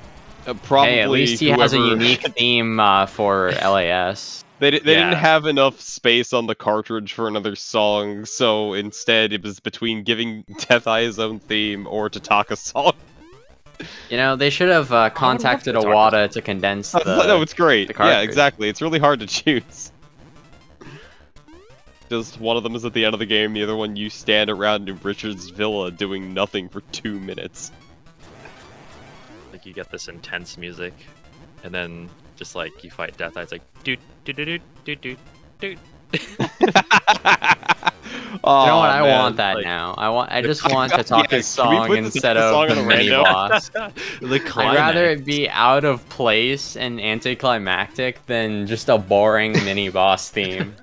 Probably hey, at least he has a unique theme for LAS. They didn't have enough space on the cartridge for another song, so instead it was between giving Death Eye his own theme or Tataka's song. You know, they should have contacted Iwata to condense the... No, it's great. the cartridge. Yeah, exactly. It's really hard to choose. Just one of them is at the end of the game, the other one you stand around in Richard's villa doing nothing for 2 minutes. Like, you get this intense music, and then just like you fight Death Eye, it's like doot doot doot doot doot doot. Oh, you know what? I man. want that like, now. I just want Tataka's song instead song of on the the mini random? boss. The I'd climax. rather it be out of place and anticlimactic than just a boring mini boss theme.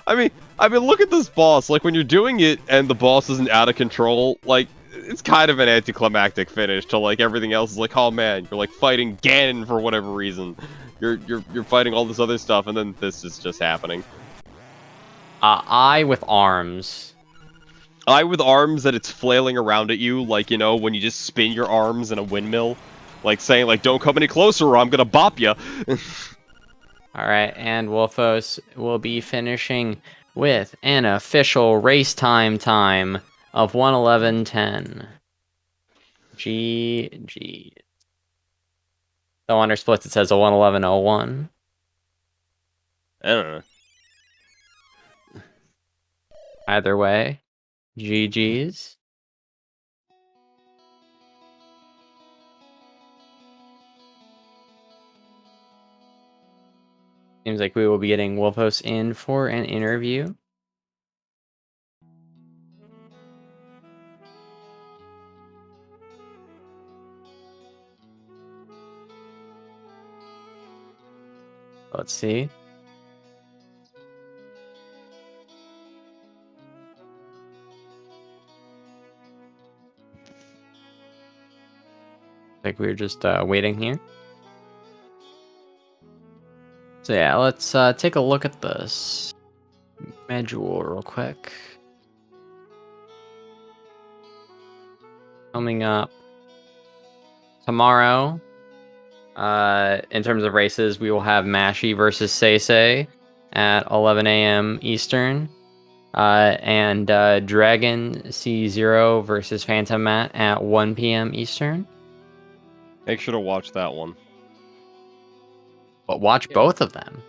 I mean, look at this boss. Like, when you're doing it and the boss isn't out of control, like, it's kind of an anticlimactic finish to, like, everything else is like, oh man, you're, like, fighting Ganon for whatever reason. You're fighting all this other stuff, and then this is just happening. Eye with arms. Eye with arms that it's flailing around at you, like, you know, when you just spin your arms in a windmill. Like, saying, like, don't come any closer or I'm gonna bop ya. Alright, and Wolfos will be finishing with an official race time of 1:11:10. GG. So under splits it says a 1:11:01. I don't know. Either way, GG's. Seems like we will be getting Wolfos in for an interview. Let's see. Like we're just waiting here. So yeah, let's take a look at this schedule real quick. Coming up tomorrow, in terms of races, we will have Mashi versus Seisei at 11 a.m. Eastern, and Dragon C0 versus Phantom Matt at 1 p.m. Eastern. Make sure to watch that one. But watch both of them.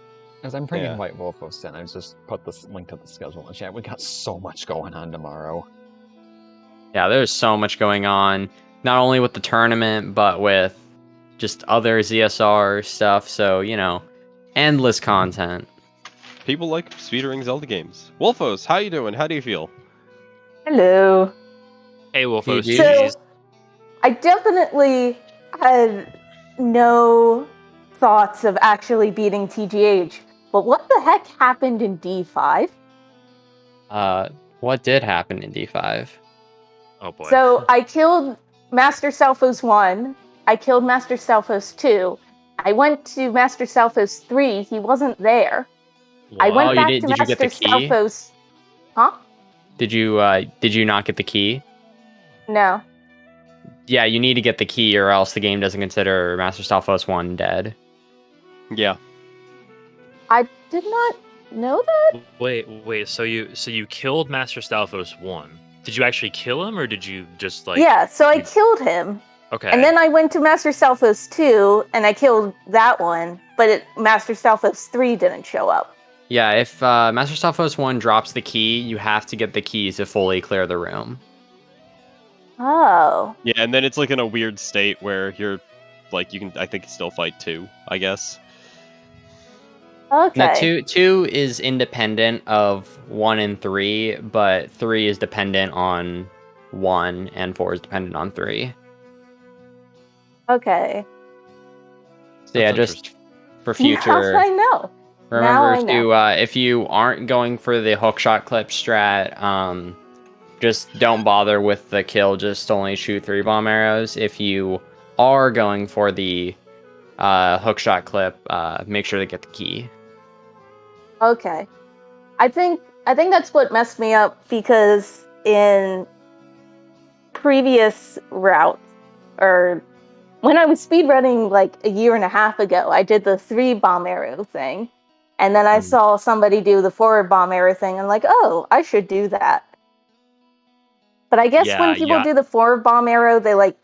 As I'm bringing Yeah. White Wolfos in, I just put this link to the schedule in the chat. We got so much going on tomorrow. Yeah, there's so much going on, not only with the tournament, but with just other ZSR stuff. So, you know, endless content. people like speedrunning Zelda games. Wolfos, how you doing? How do you feel? Hello. Hey, Wolfos, GG. So, I definitely had no thoughts of actually beating TGH, but what the heck happened in D5? What did happen in D5? Oh boy. So, I killed Master Salphos 1, I killed Master Salphos 2, I went to Master Salphos 3, he wasn't there. I Oh, went you back did- to did you get the Master key? Salphos... Huh? Did you not get the key? No. Yeah, you need to get the key, or else the game doesn't consider Master Stalfos 1 dead. Yeah. I did not know that? Wait. So you killed Master Stalfos 1. Did you actually kill him, or did you just like? Yeah, so I you- killed him. Okay. And then I went to Master Salphos 2, and I killed that one, but Master Salphos 3 didn't show up. Yeah, if Master Stalfos 1 drops the key, you have to get the key to fully clear the room. Oh. Yeah, and then it's like in a weird state where you're like you can I think still fight 2, I guess. Okay. Now, 2 is independent of 1 and 3, but 3 is dependent on 1, and 4 is dependent on 3. Okay. So yeah, That's just for future, Now I know. remember I know. to if you aren't going for the hookshot clip strat, just don't bother with the kill. Just only shoot 3 bomb arrows. If you are going for the hookshot clip, make sure to get the key. Okay. I think that's what messed me up, because in previous routes, or when I was speedrunning like a year and a half ago, I did the 3 bomb arrow thing. And then I saw somebody do the 4 bomb arrow thing, and like, oh, I should do that. But I guess when people do the 4 bomb arrow, they like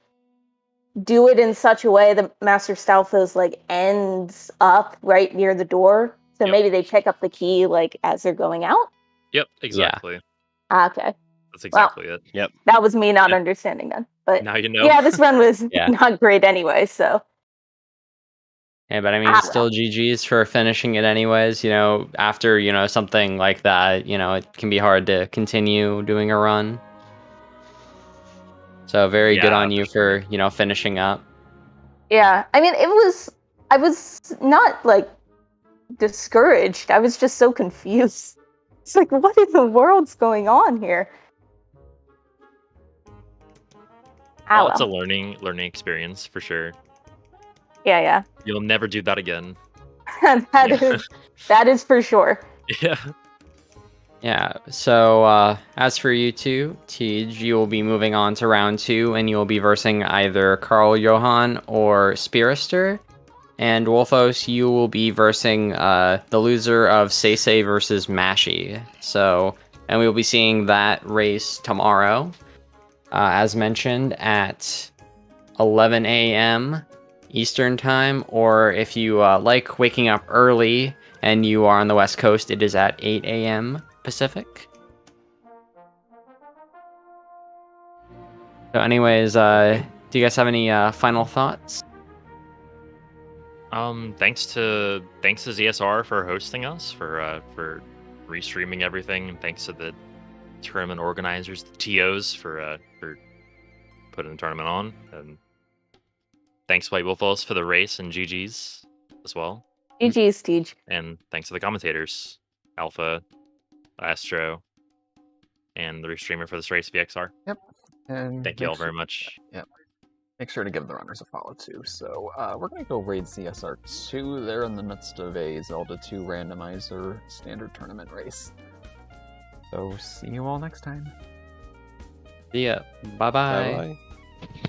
do it in such a way that Master Stalfos like ends up right near the door. So maybe they pick up the key like as they're going out. Yep. Exactly. Okay. That's exactly it. That was me not understanding then. But Now you know. yeah, this run was Yeah. not great anyway, so. Yeah, but I mean, still GG's for finishing it anyways. You know, after something like that, it can be hard to continue doing a run. So very good Yeah, on you for for finishing up. Yeah, I mean, I was not like discouraged. I was just so confused. It's like, what in the world's going on here? Well, it's a learning experience for sure. Yeah. You'll never do that again. That is for sure. Yeah. Yeah, so as for you two, Tej, you will be moving on to round 2, and you will be versing either Carl Johan or Spearister. And Wolfos, you will be versing the loser of Seisei versus Mashi. And we will be seeing that race tomorrow, as mentioned, at 11 a.m. Eastern Time, or if you like waking up early and you are on the West Coast, it is at 8 a.m. Pacific. So anyways, do you guys have any final thoughts? Thanks to ZSR for hosting us, for restreaming everything, and thanks to the tournament organizers, the TOs, for putting the tournament on, and thanks whitewolfos for the race, and GG's as well. GG's, Tej. And thanks to the commentators, Alpha, Astro, and the restreamer for this race, VXR. Yep. And Thank you all very much. Yep. Make sure to give the runners a follow too. So we're going to go raid CSR 2. They're in the midst of a Zelda 2 randomizer standard tournament race. So see you all next time. See ya. Bye-bye. Bye-bye.